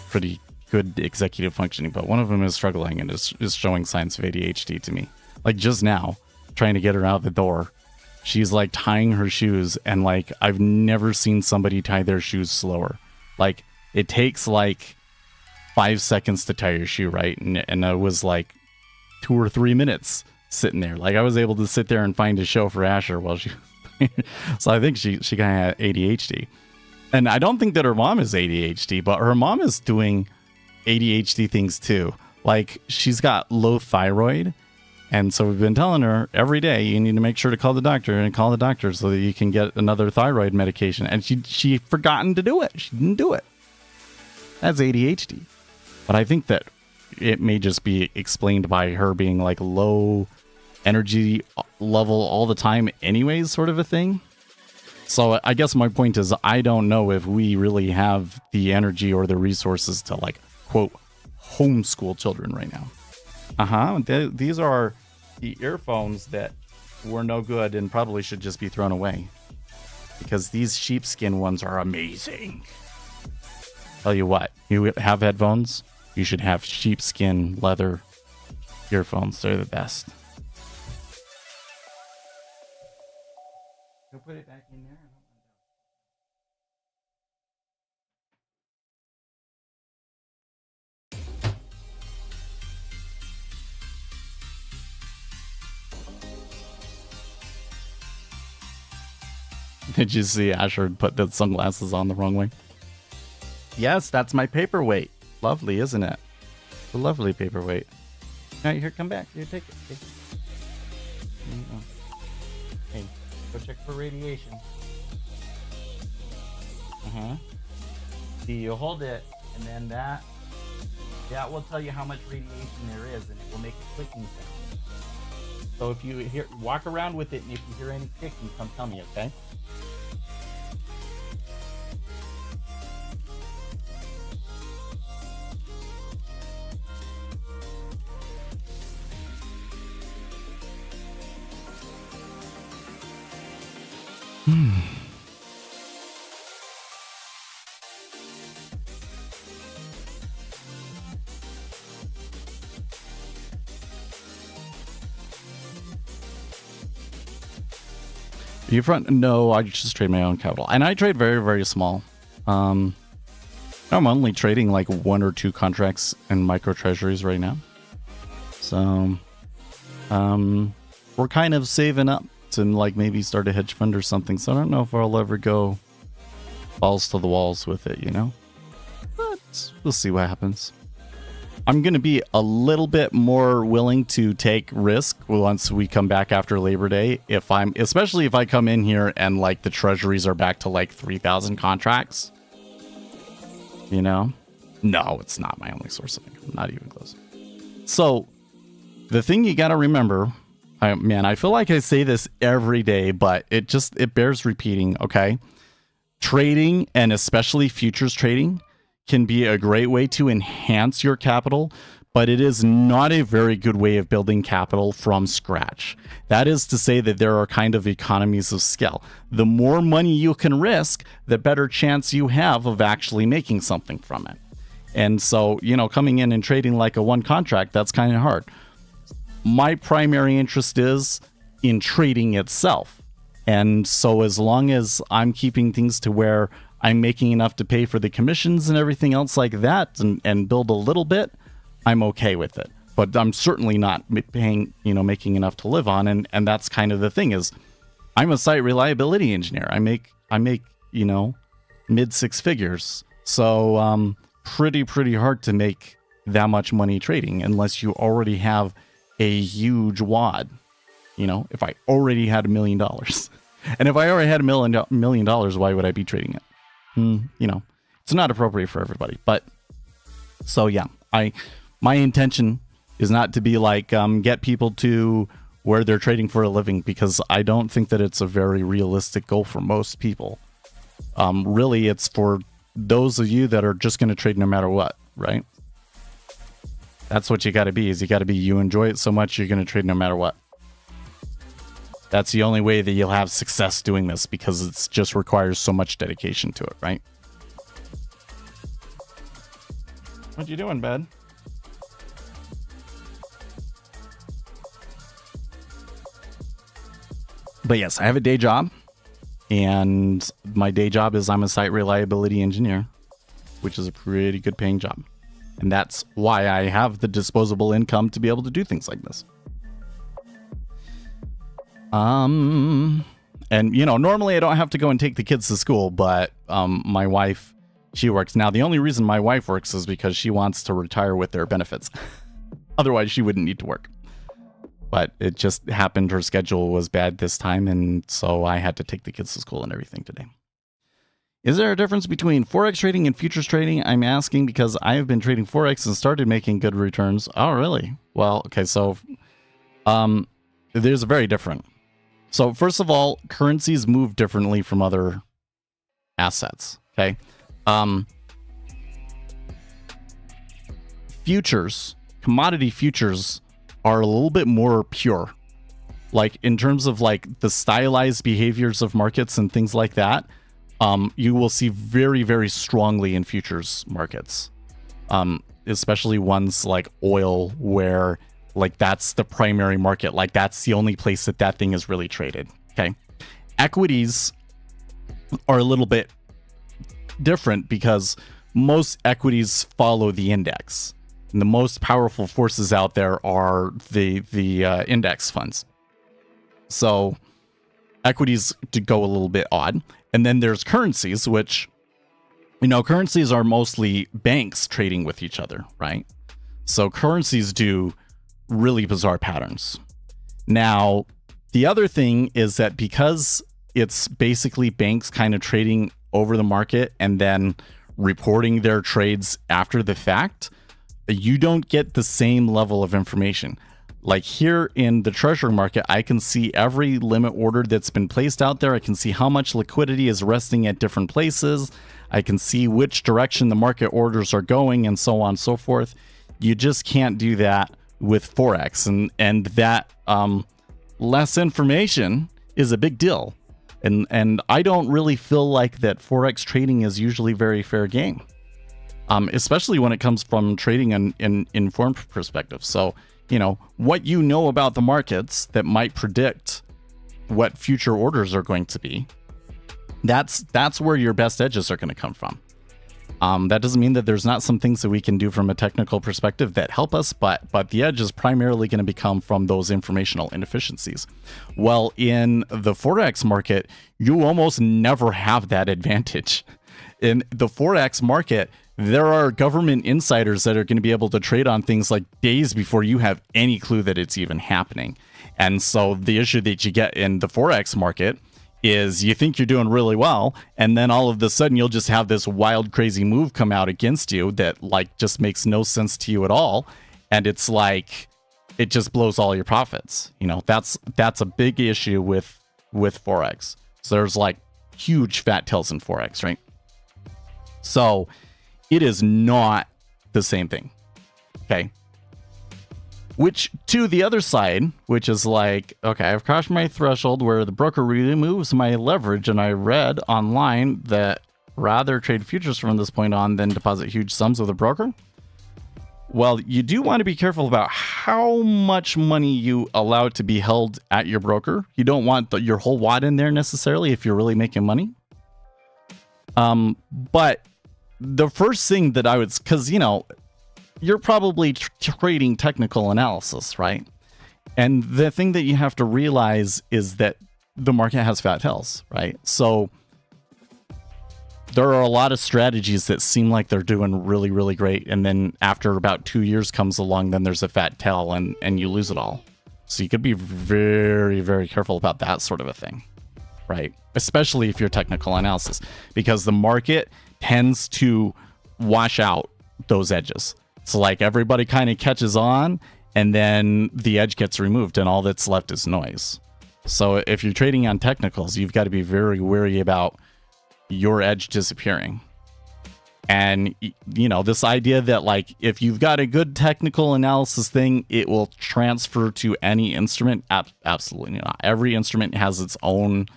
pretty good executive functioning, but one of them is struggling and is showing signs of ADHD to me. Like just now, trying to get her out the door, she's like tying her shoes, and like I've never seen somebody tie their shoes slower. Like it takes like 5 seconds to tie your shoe, right? And it was like 2 or 3 minutes sitting there. Like I was able to sit there and find a show for Asher while she so I think she kind of had ADHD. And I don't think that her mom is ADHD, but her mom is doing ADHD things too. Like she's got low thyroid, and so we've been telling her every day you need to make sure to call the doctor so that you can get another thyroid medication, and she forgotten to do it. She didn't do it. That's ADHD. But I think that it may just be explained by her being like low energy level all the time anyways, sort of a thing. So I guess my point is I don't know if we really have the energy or the resources to like quote homeschool children right now. These are the earphones that were no good and probably should just be thrown away, because these sheepskin ones are amazing. Tell you what, you have headphones, you should have sheepskin leather earphones. They're the best. Go put it back in there. Did you see Asher put the sunglasses on the wrong way? Yes, that's my paperweight. Lovely, isn't it? A lovely paperweight. All right, here, come back. Here, take it. Take it. There you go. Hey, go check for radiation. See, you hold it, and then that will tell you how much radiation there is, and it will make a clicking sound. So if you walk around with it, and if you hear any clicking, come tell me, okay? You front? No, I just trade my own capital, and I trade very, very small. I'm only trading like 1 or 2 contracts in micro treasuries right now. So, we're kind of saving up to like maybe start a hedge fund or something. So I don't know if I'll ever go balls to the walls with it, but we'll see what happens. I'm going to be a little bit more willing to take risk once we come back after Labor Day. Especially if I come in here and like the treasuries are back to like 3,000 contracts, No, it's not my only source of income. Not even close. So the thing you got to remember, I feel like I say this every day, but it bears repeating. Okay. Trading, and especially futures trading, can be a great way to enhance your capital, but it is not a very good way of building capital from scratch. That is to say that there are kind of economies of scale. The more money you can risk, the better chance you have of actually making something from it. And so, coming in and trading like a one contract, that's kind of hard. My primary interest is in trading itself. And so as long as I'm keeping things to where I'm making enough to pay for the commissions and everything else like that and build a little bit, I'm okay with it. But I'm certainly not paying, making enough to live on. And that's kind of the thing is I'm a site reliability engineer. I make, mid six figures. So, pretty hard to make that much money trading unless you already have a huge wad. If I already had $1 million, and if I already had $1 million, why would I be trading it? It's not appropriate for everybody. But so yeah, my intention is not to be like get people to where they're trading for a living, because I don't think that it's a very realistic goal for most people. Really, it's for those of you that are just going to trade no matter what, right? That's what you got to be. You enjoy it so much you're going to trade no matter what. That's the only way that you'll have success doing this, because it just requires so much dedication to it, right? What you doing, bud? But yes, I have a day job, and my day job is I'm a site reliability engineer, which is a pretty good paying job. And that's why I have the disposable income to be able to do things like this. And normally I don't have to go and take the kids to school, but my wife, she works. Now, the only reason my wife works is because she wants to retire with their benefits. Otherwise, she wouldn't need to work. But it just happened her schedule was bad this time, and so I had to take the kids to school and everything today. Is there a difference between Forex trading and futures trading? I'm asking because I have been trading Forex and started making good returns. Oh, really? Well, okay, so there's a very different. So first of all, currencies move differently from other assets, okay? Futures, commodity futures are a little bit more pure. Like in terms of like the stylized behaviors of markets and things like that, you will see very, very strongly in futures markets, especially ones like oil, where like that's the primary market. Like that's the only place that thing is really traded. Okay. Equities are a little bit different because most equities follow the index. And the most powerful forces out there are the index funds. So equities to go a little bit odd. And then there's currencies, which, currencies are mostly banks trading with each other, right? So currencies do really bizarre patterns. Now, the other thing is that because it's basically banks kind of trading over the market and then reporting their trades after the fact, you don't get the same level of information. Like here in the treasury market, I can see every limit order that's been placed out there. I can see how much liquidity is resting at different places. I can see which direction the market orders are going and so on and so forth. You just can't do that with Forex. And that less information is a big deal. And I don't really feel like that Forex trading is usually very fair game. Especially when it comes from trading in informed perspective. So, what you know about the markets that might predict what future orders are going to be, that's where your best edges are going to come from. That doesn't mean that there's not some things that we can do from a technical perspective that help us, but the edge is primarily going to become from those informational inefficiencies. Well, in the Forex market, you almost never have that advantage. In the Forex market, there are government insiders that are going to be able to trade on things like days before you have any clue that it's even happening. And so the issue that you get in the Forex market is you think you're doing really well, and then all of a sudden you'll just have this wild, crazy move come out against you that like just makes no sense to you at all. And it's like, it just blows all your profits. That's a big issue with Forex. So there's like huge fat tails in Forex, right? So it is not the same thing. Okay. Which to the other side, which is like, okay, I've crossed my threshold where the broker removes my leverage, and I read online that rather trade futures from this point on than deposit huge sums with a broker. Well, you do want to be careful about how much money you allow to be held at your broker. You don't want your whole wad in there necessarily if you're really making money. But the first thing that I would, because, you know, you're probably trading technical analysis, right? And the thing that you have to realize is that the market has fat tails, right? So there are a lot of strategies that seem like they're doing really, really great. And then after about 2 years comes along, then there's a fat tail and you lose it all. So you could be very, very careful about that sort of a thing, right? Especially if you're technical analysis, because the market tends to wash out those edges. So like everybody kind of catches on and then the edge gets removed and all that's left is noise. So if you're trading on technicals, you've got to be very wary about your edge disappearing. And, you know, this idea that like if you've got a good technical analysis thing, it will transfer to any instrument. Absolutely not. Every instrument has its own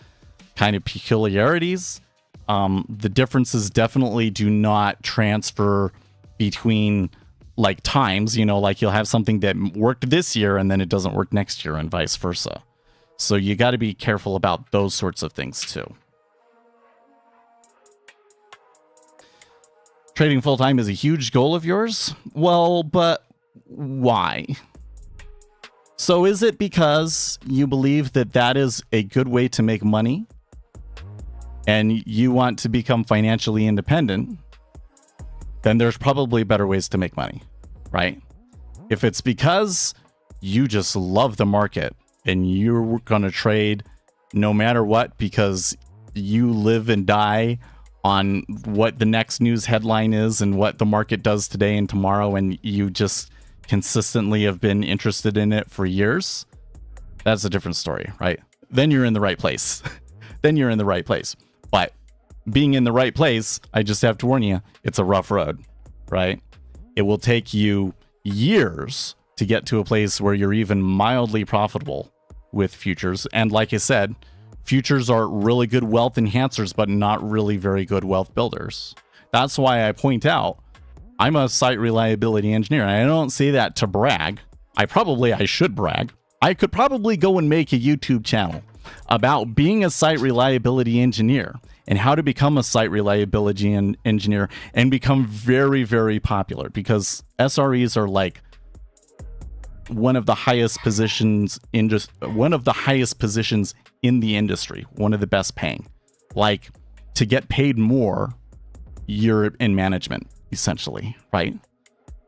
kind of peculiarities. The differences definitely do not transfer between like times, you know, like you'll have something that worked this year and then it doesn't work next year and vice versa. So you got to be careful about those sorts of things too. Trading full-time is a huge goal of yours? Well, but why? So is it because you believe that that is a good way to make money and you want to become financially independent? Then there's probably better ways to make money, right? If it's because you just love the market and you're going to trade no matter what because you live and die on what the next news headline is and what the market does today and tomorrow, and you just consistently have been interested in it for years, that's a different story, right? Then you're in the right place. Then you're in the right place. But being in the right place, I just have to warn you, it's a rough road, right? It will take you years to get to a place where you're even mildly profitable with futures. And like I said, futures are really good wealth enhancers, but not really very good wealth builders. That's why I point out I'm a site reliability engineer. And I don't say that to brag. I should brag. I could probably go and make a YouTube channel about being a site reliability engineer and how to become a site reliability engineer and become very, very popular, because SREs are like one of the highest positions in the industry, one of the best paying. Like, to get paid more, you're in management, essentially, right?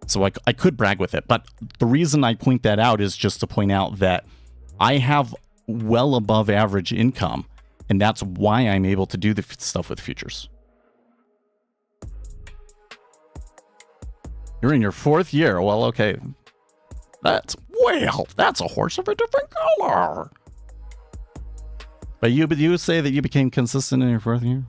So I could brag with it, but the reason I point that out is just to point out that I have well above average income, and that's why I'm able to do the stuff with futures. You're in your 4th year. Well, okay. That's a horse of a different color. But you say that you became consistent in your 4th year?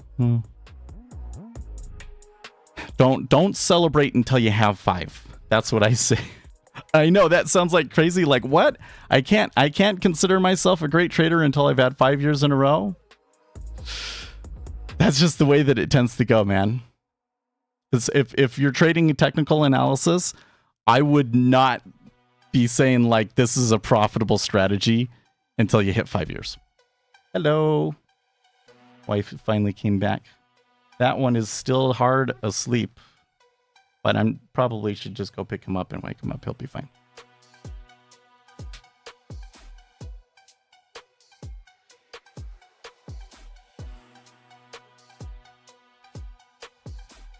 Don't celebrate until you have 5. That's what I say. I know that sounds like crazy. Like, what? I can't consider myself a great trader until I've had 5 years in a row. That's just the way that it tends to go, man. If you're trading technical analysis, I would not be saying like this is a profitable strategy until you hit 5 years. Hello. Wife finally came back. That one is still hard asleep, but I'm probably should just go pick him up and wake him up. He'll be fine.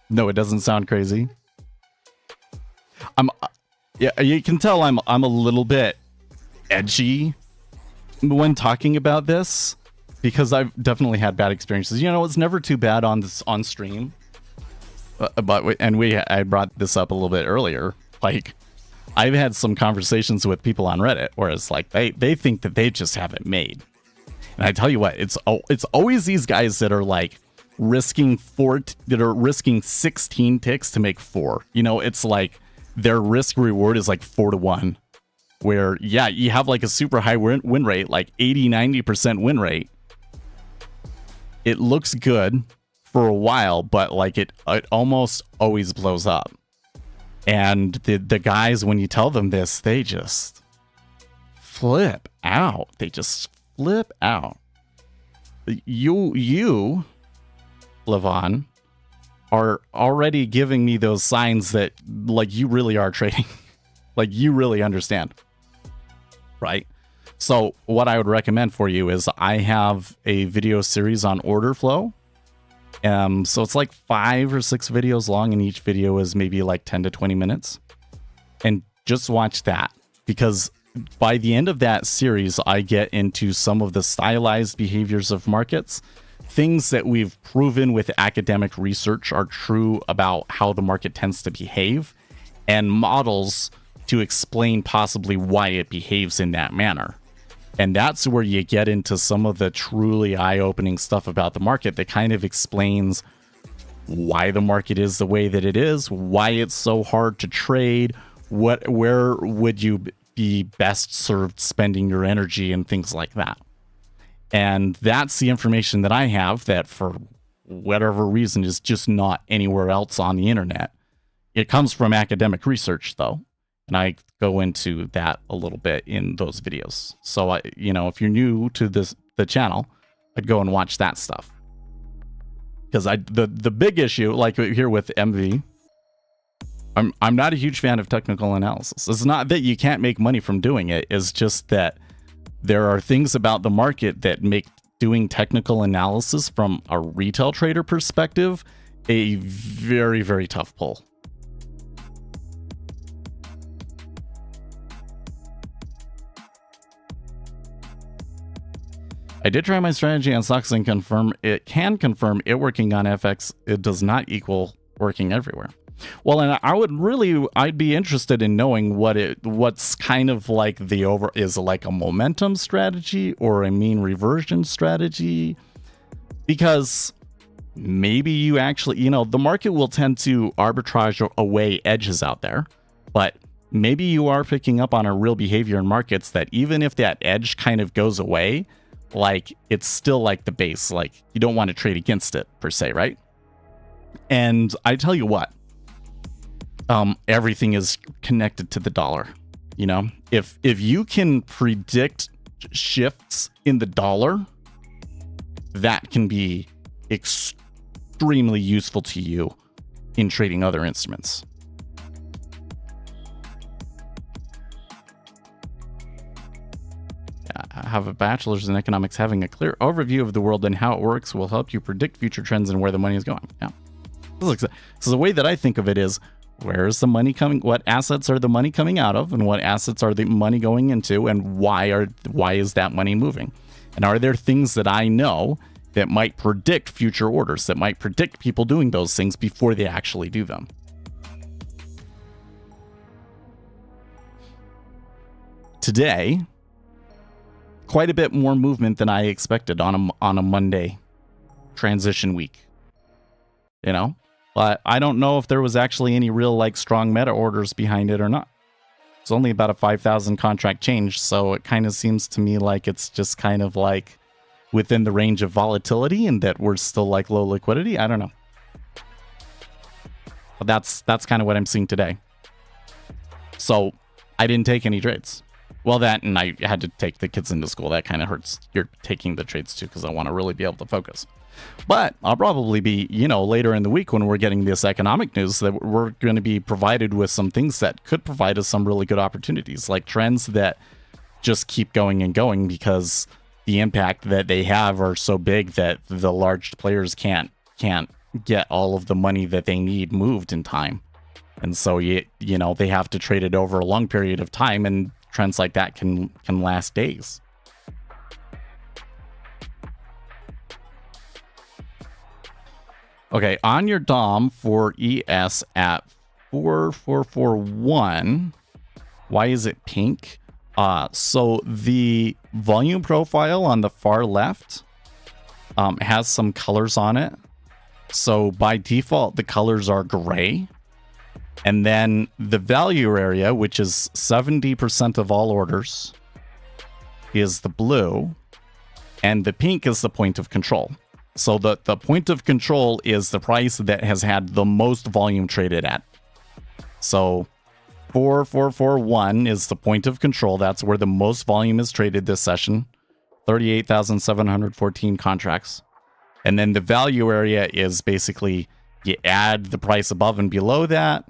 No, it doesn't sound crazy. Yeah, you can tell I'm a little bit edgy when talking about this, because I've definitely had bad experiences. You know, it's never too bad on stream. I brought this up a little bit earlier. Like, I've had some conversations with people on Reddit where it's like they think that they just have it made. And I tell you what, it's always these guys that are like risking 16 ticks to make 4. You know, it's like their risk reward is like 4 to 1. where, yeah, you have like a super high win rate, like 80-90% win rate. It looks good for a while, but like it almost always blows up. And the guys, when you tell them this, they just flip out. They just flip out. You, Levon, are already giving me those signs that like you really are trading. Like you really understand. Right? So what I would recommend for you is I have a video series on order flow. So it's like 5 or 6 videos long, and each video is maybe like 10 to 20 minutes. And just watch that, because by the end of that series, I get into some of the stylized behaviors of markets, things that we've proven with academic research are true about how the market tends to behave, and models to explain possibly why it behaves in that manner. And that's where you get into some of the truly eye-opening stuff about the market that kind of explains why the market is the way that it is, why it's so hard to trade, where would you be best served spending your energy, and things like that. And that's the information that I have that, for whatever reason, is just not anywhere else on the internet. It comes from academic research, though. And I go into that a little bit in those videos. So, if you're new to the channel, I'd go and watch that stuff. Because the big issue, like here with MV, I'm not a huge fan of technical analysis. It's not that you can't make money from doing it. It's just that there are things about the market that make doing technical analysis from a retail trader perspective a very, very tough pull. I did try my strategy on stocks and confirm it working on FX. It does not equal working everywhere. Well, and I'd be interested in knowing what's kind of like is like a momentum strategy or a mean reversion strategy, because maybe you actually, the market will tend to arbitrage away edges out there, but maybe you are picking up on a real behavior in markets that even if that edge kind of goes away, like it's still like the base, like you don't want to trade against it per se, right? And I tell you what, everything is connected to the dollar. If you can predict shifts in the dollar, that can be extremely useful to you in trading other instruments. I have a bachelor's in economics. Having a clear overview of the world and how it works will help you predict future trends and where the money is going. Yeah. So the way that I think of it is, where is the money coming? What assets are the money coming out of, and what assets are the money going into, and why is that money moving? And are there things that I know that might predict future orders, that might predict people doing those things before they actually do them? Today, quite a bit more movement than I expected on a Monday transition week. But I don't know if there was actually any real like strong meta orders behind it or not. It's only about a 5,000 contract change, so it kind of seems to me like it's just kind of like within the range of volatility, and that we're still like low liquidity. I don't know. But that's kind of what I'm seeing today. So I didn't take any trades. Well, that, and I had to take the kids into school. That kind of hurts. You're taking the trades too, because I want to really be able to focus. But I'll probably be, later in the week when we're getting this economic news, that we're going to be provided with some things that could provide us some really good opportunities, like trends that just keep going and going, because the impact that they have are so big that the large players can't get all of the money that they need moved in time. And so, they have to trade it over a long period of time, and trends like that can last days. Okay, on your DOM for ES at 4441, why is it pink? So the volume profile on the far left has some colors on it. So by default, the colors are gray. And then the value area, which is 70% of all orders, is the blue. And the pink is the point of control. So the point of control is the price that has had the most volume traded at. So 4441 is the point of control. That's where the most volume is traded this session. 38,714 contracts. And then the value area is basically you add the price above and below that,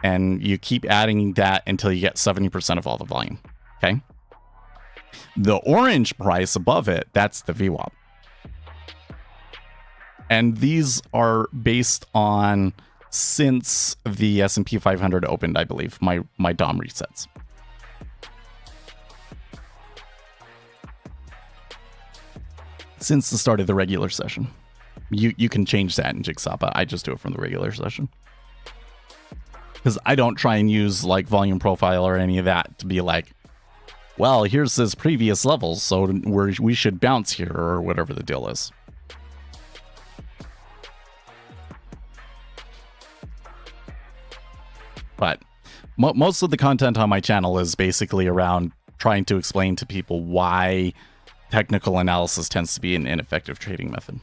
and you keep adding that until you get 70% of all the volume. Okay? The orange price above it, that's the VWAP. And these are based on since the S&P 500 opened, I believe, my DOM resets. Since the start of the regular session. You can change that in Jigsaw, but I just do it from the regular session. Because I don't try and use like volume profile or any of that to be like, well, here's this previous levels, so we should bounce here or whatever the deal is. But most of the content on my channel is basically around trying to explain to people why technical analysis tends to be an ineffective trading method.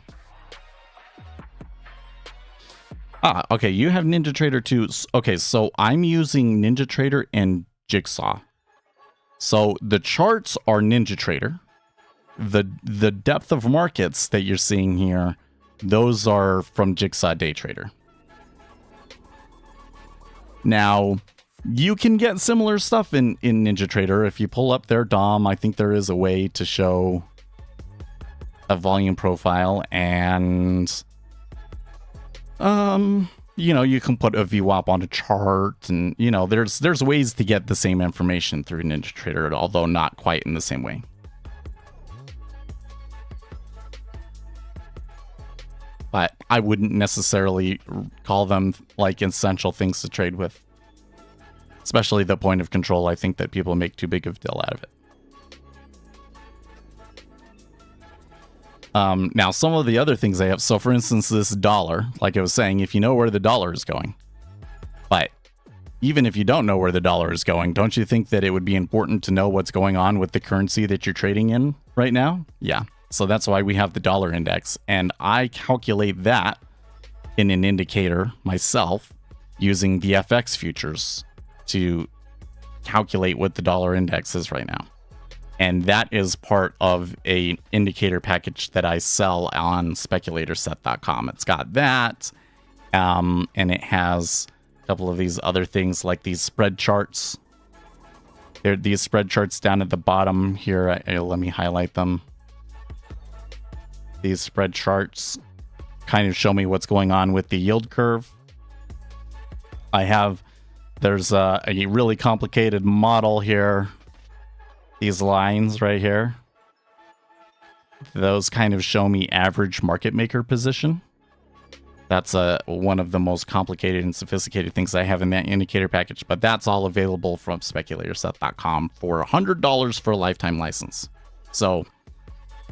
Okay, you have NinjaTrader too. Okay, so I'm using NinjaTrader and Jigsaw. So the charts are NinjaTrader. The depth of markets that you're seeing here, those are from Jigsaw Day Trader. Now, you can get similar stuff in NinjaTrader. If you pull up their DOM, I think there is a way to show a volume profile, and you know, you can put a VWAP on a chart, and you know, there's ways to get the same information through NinjaTrader, although not quite in the same way. But I wouldn't necessarily call them like essential things to trade with. Especially the point of control. I think that people make too big of a deal out of it. Now, some of the other things they have. So, for instance, this dollar, like I was saying, if you know where the dollar is going. But even if you don't know where the dollar is going, don't you think that it would be important to know what's going on with the currency that you're trading in right now? Yeah. So that's why we have the dollar index. And I calculate that in an indicator myself using the FX futures to calculate what the dollar index is right now. And that is part of a indicator package that I sell on speculatorset.com. It's got that, and it has a couple of these other things like these spread charts. There are these spread charts down at the bottom here. Let me highlight them. These spread charts kind of show me what's going on with the yield curve. There's a really complicated model here. These lines right here. Those kind of show me average market maker position. That's one of the most complicated and sophisticated things I have in that indicator package. But that's all available from speculatorset.com for $100 for a lifetime license. So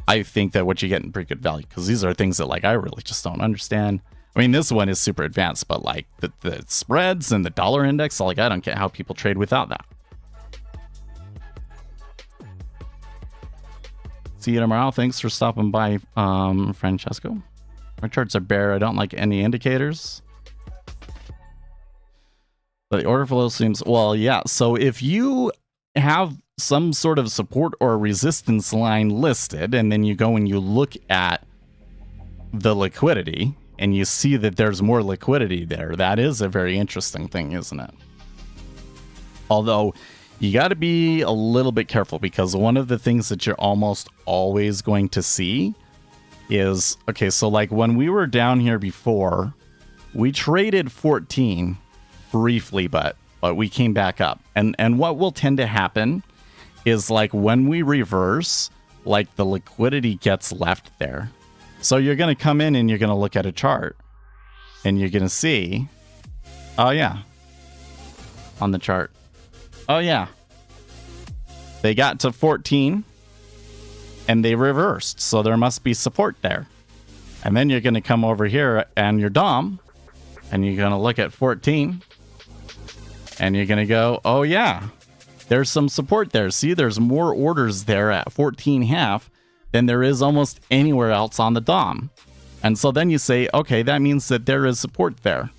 I think that what you get in pretty good value, because these are things that like I really just don't understand. I mean, this one is super advanced, but like the spreads and the dollar index, like I don't get how people trade without that. See you tomorrow. Thanks for stopping by, Francesco. My charts are bare. I don't like any indicators. But the order flow seems, well, yeah. So if you have some sort of support or resistance line listed, and then you go and you look at the liquidity, and you see that there's more liquidity there, that is a very interesting thing, isn't it? Although, you got to be a little bit careful, because one of the things that you're almost always going to see is, okay, so like when we were down here before, we traded 14 briefly, but we came back up. And what will tend to happen is like when we reverse, like the liquidity gets left there. So you're going to come in and you're going to look at a chart and you're going to see, oh yeah, on the chart. Oh yeah, they got to 14 and they reversed. So there must be support there. And then you're going to come over here and your DOM and you're going to look at 14 And you're going to go, oh yeah, there's some support there. See, there's more orders there at 14.5 than there is almost anywhere else on the DOM. And so then you say, okay, that means that there is support there.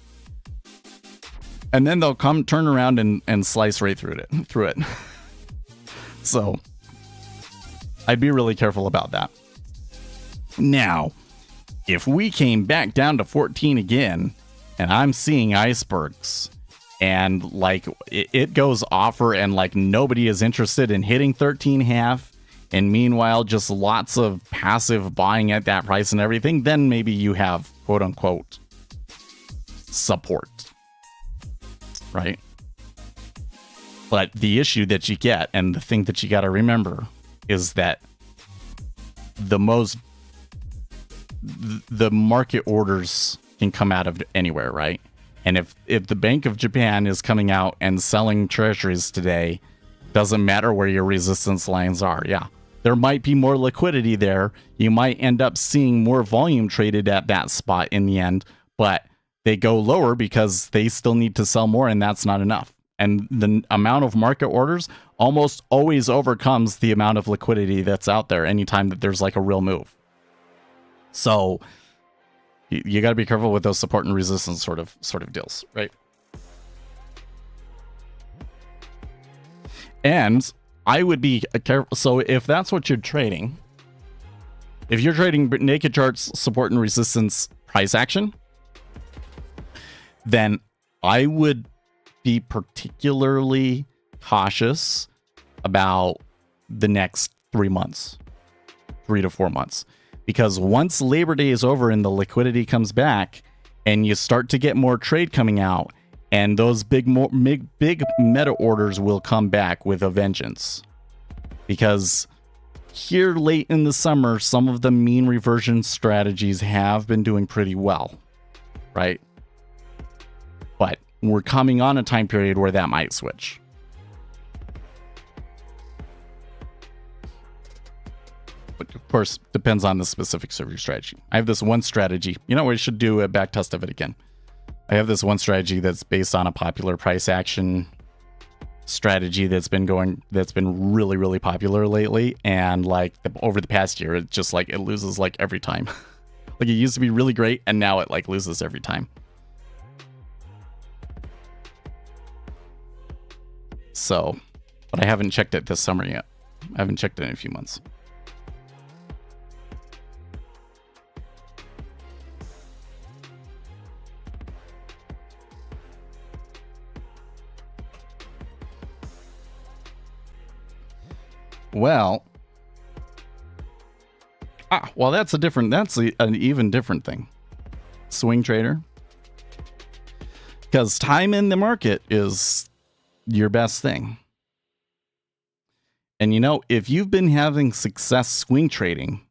And then they'll turn around and slice right through it. So I'd be really careful about that. Now, if we came back down to 14 again, and I'm seeing icebergs, and like it goes offer, and like nobody is interested in hitting 13.5, and meanwhile just lots of passive buying at that price and everything, then maybe you have quote unquote support, right? But the issue that you get, and the thing that you got to remember, is that the market orders can come out of anywhere, right? And if the Bank of Japan is coming out and selling treasuries today, doesn't matter where your resistance lines are. Yeah, there might be more liquidity there. You might end up seeing more volume traded at that spot in the end, but they go lower because they still need to sell more, and that's not enough. And the amount of market orders almost always overcomes the amount of liquidity that's out there anytime that there's like a real move. So you got to be careful with those support and resistance sort of deals, right? And I would be careful. So if that's what you're trading, if you're trading naked charts, support and resistance price action, then I would be particularly cautious about the next 3 months, 3 to 4 months. Because once Labor Day is over and the liquidity comes back and you start to get more trade coming out, and those big meta orders will come back with a vengeance. Because here late in the summer, some of the mean reversion strategies have been doing pretty well, right? But we're coming on a time period where that might switch. But of course, depends on the specifics of your strategy. I have this one strategy. You know, we should do a back test of it again. I have this one strategy that's based on a popular price action strategy that's been really, really popular lately. And like over the past year, it just like it loses like every time. Like it used to be really great, and now it like loses every time. So, but I haven't checked it this summer yet. I haven't checked it in a few months. Well, that's an even different thing. Swing trader. Because time in the market is your best thing. And you know, if you've been having success swing trading,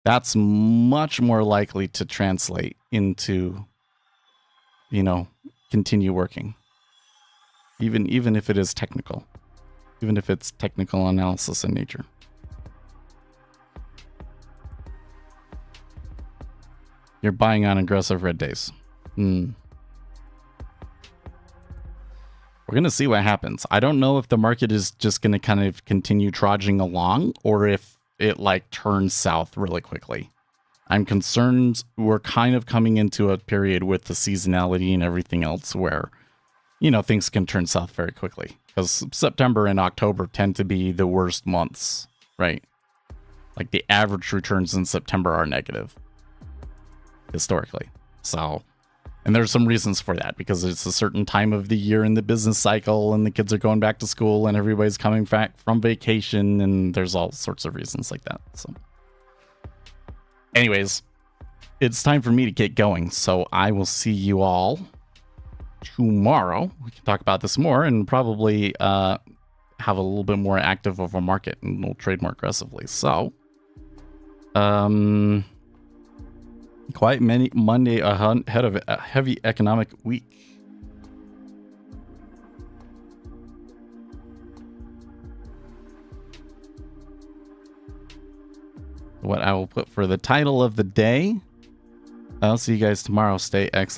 that's much more likely to translate into, you know, continue working. Even if it is technical. Even if it's technical analysis in nature. You're buying on aggressive red days. We're going to see what happens. I don't know if the market is just going to kind of continue trudging along, or if it like turns south really quickly. I'm concerned we're kind of coming into a period with the seasonality and everything else where, you know, things can turn south very quickly. Because September and October tend to be the worst months, right? Like the average returns in September are negative, historically. So, and there's some reasons for that, because it's a certain time of the year in the business cycle, and the kids are going back to school, and everybody's coming back from vacation, and there's all sorts of reasons like that. So, anyways, it's time for me to get going. So I will see you all tomorrow. We can talk about this more and probably have a little bit more active of a market, and we'll trade more aggressively. So, quite many Monday ahead of a heavy economic week. What I will put for the title of the day. I'll see you guys tomorrow. Stay excellent.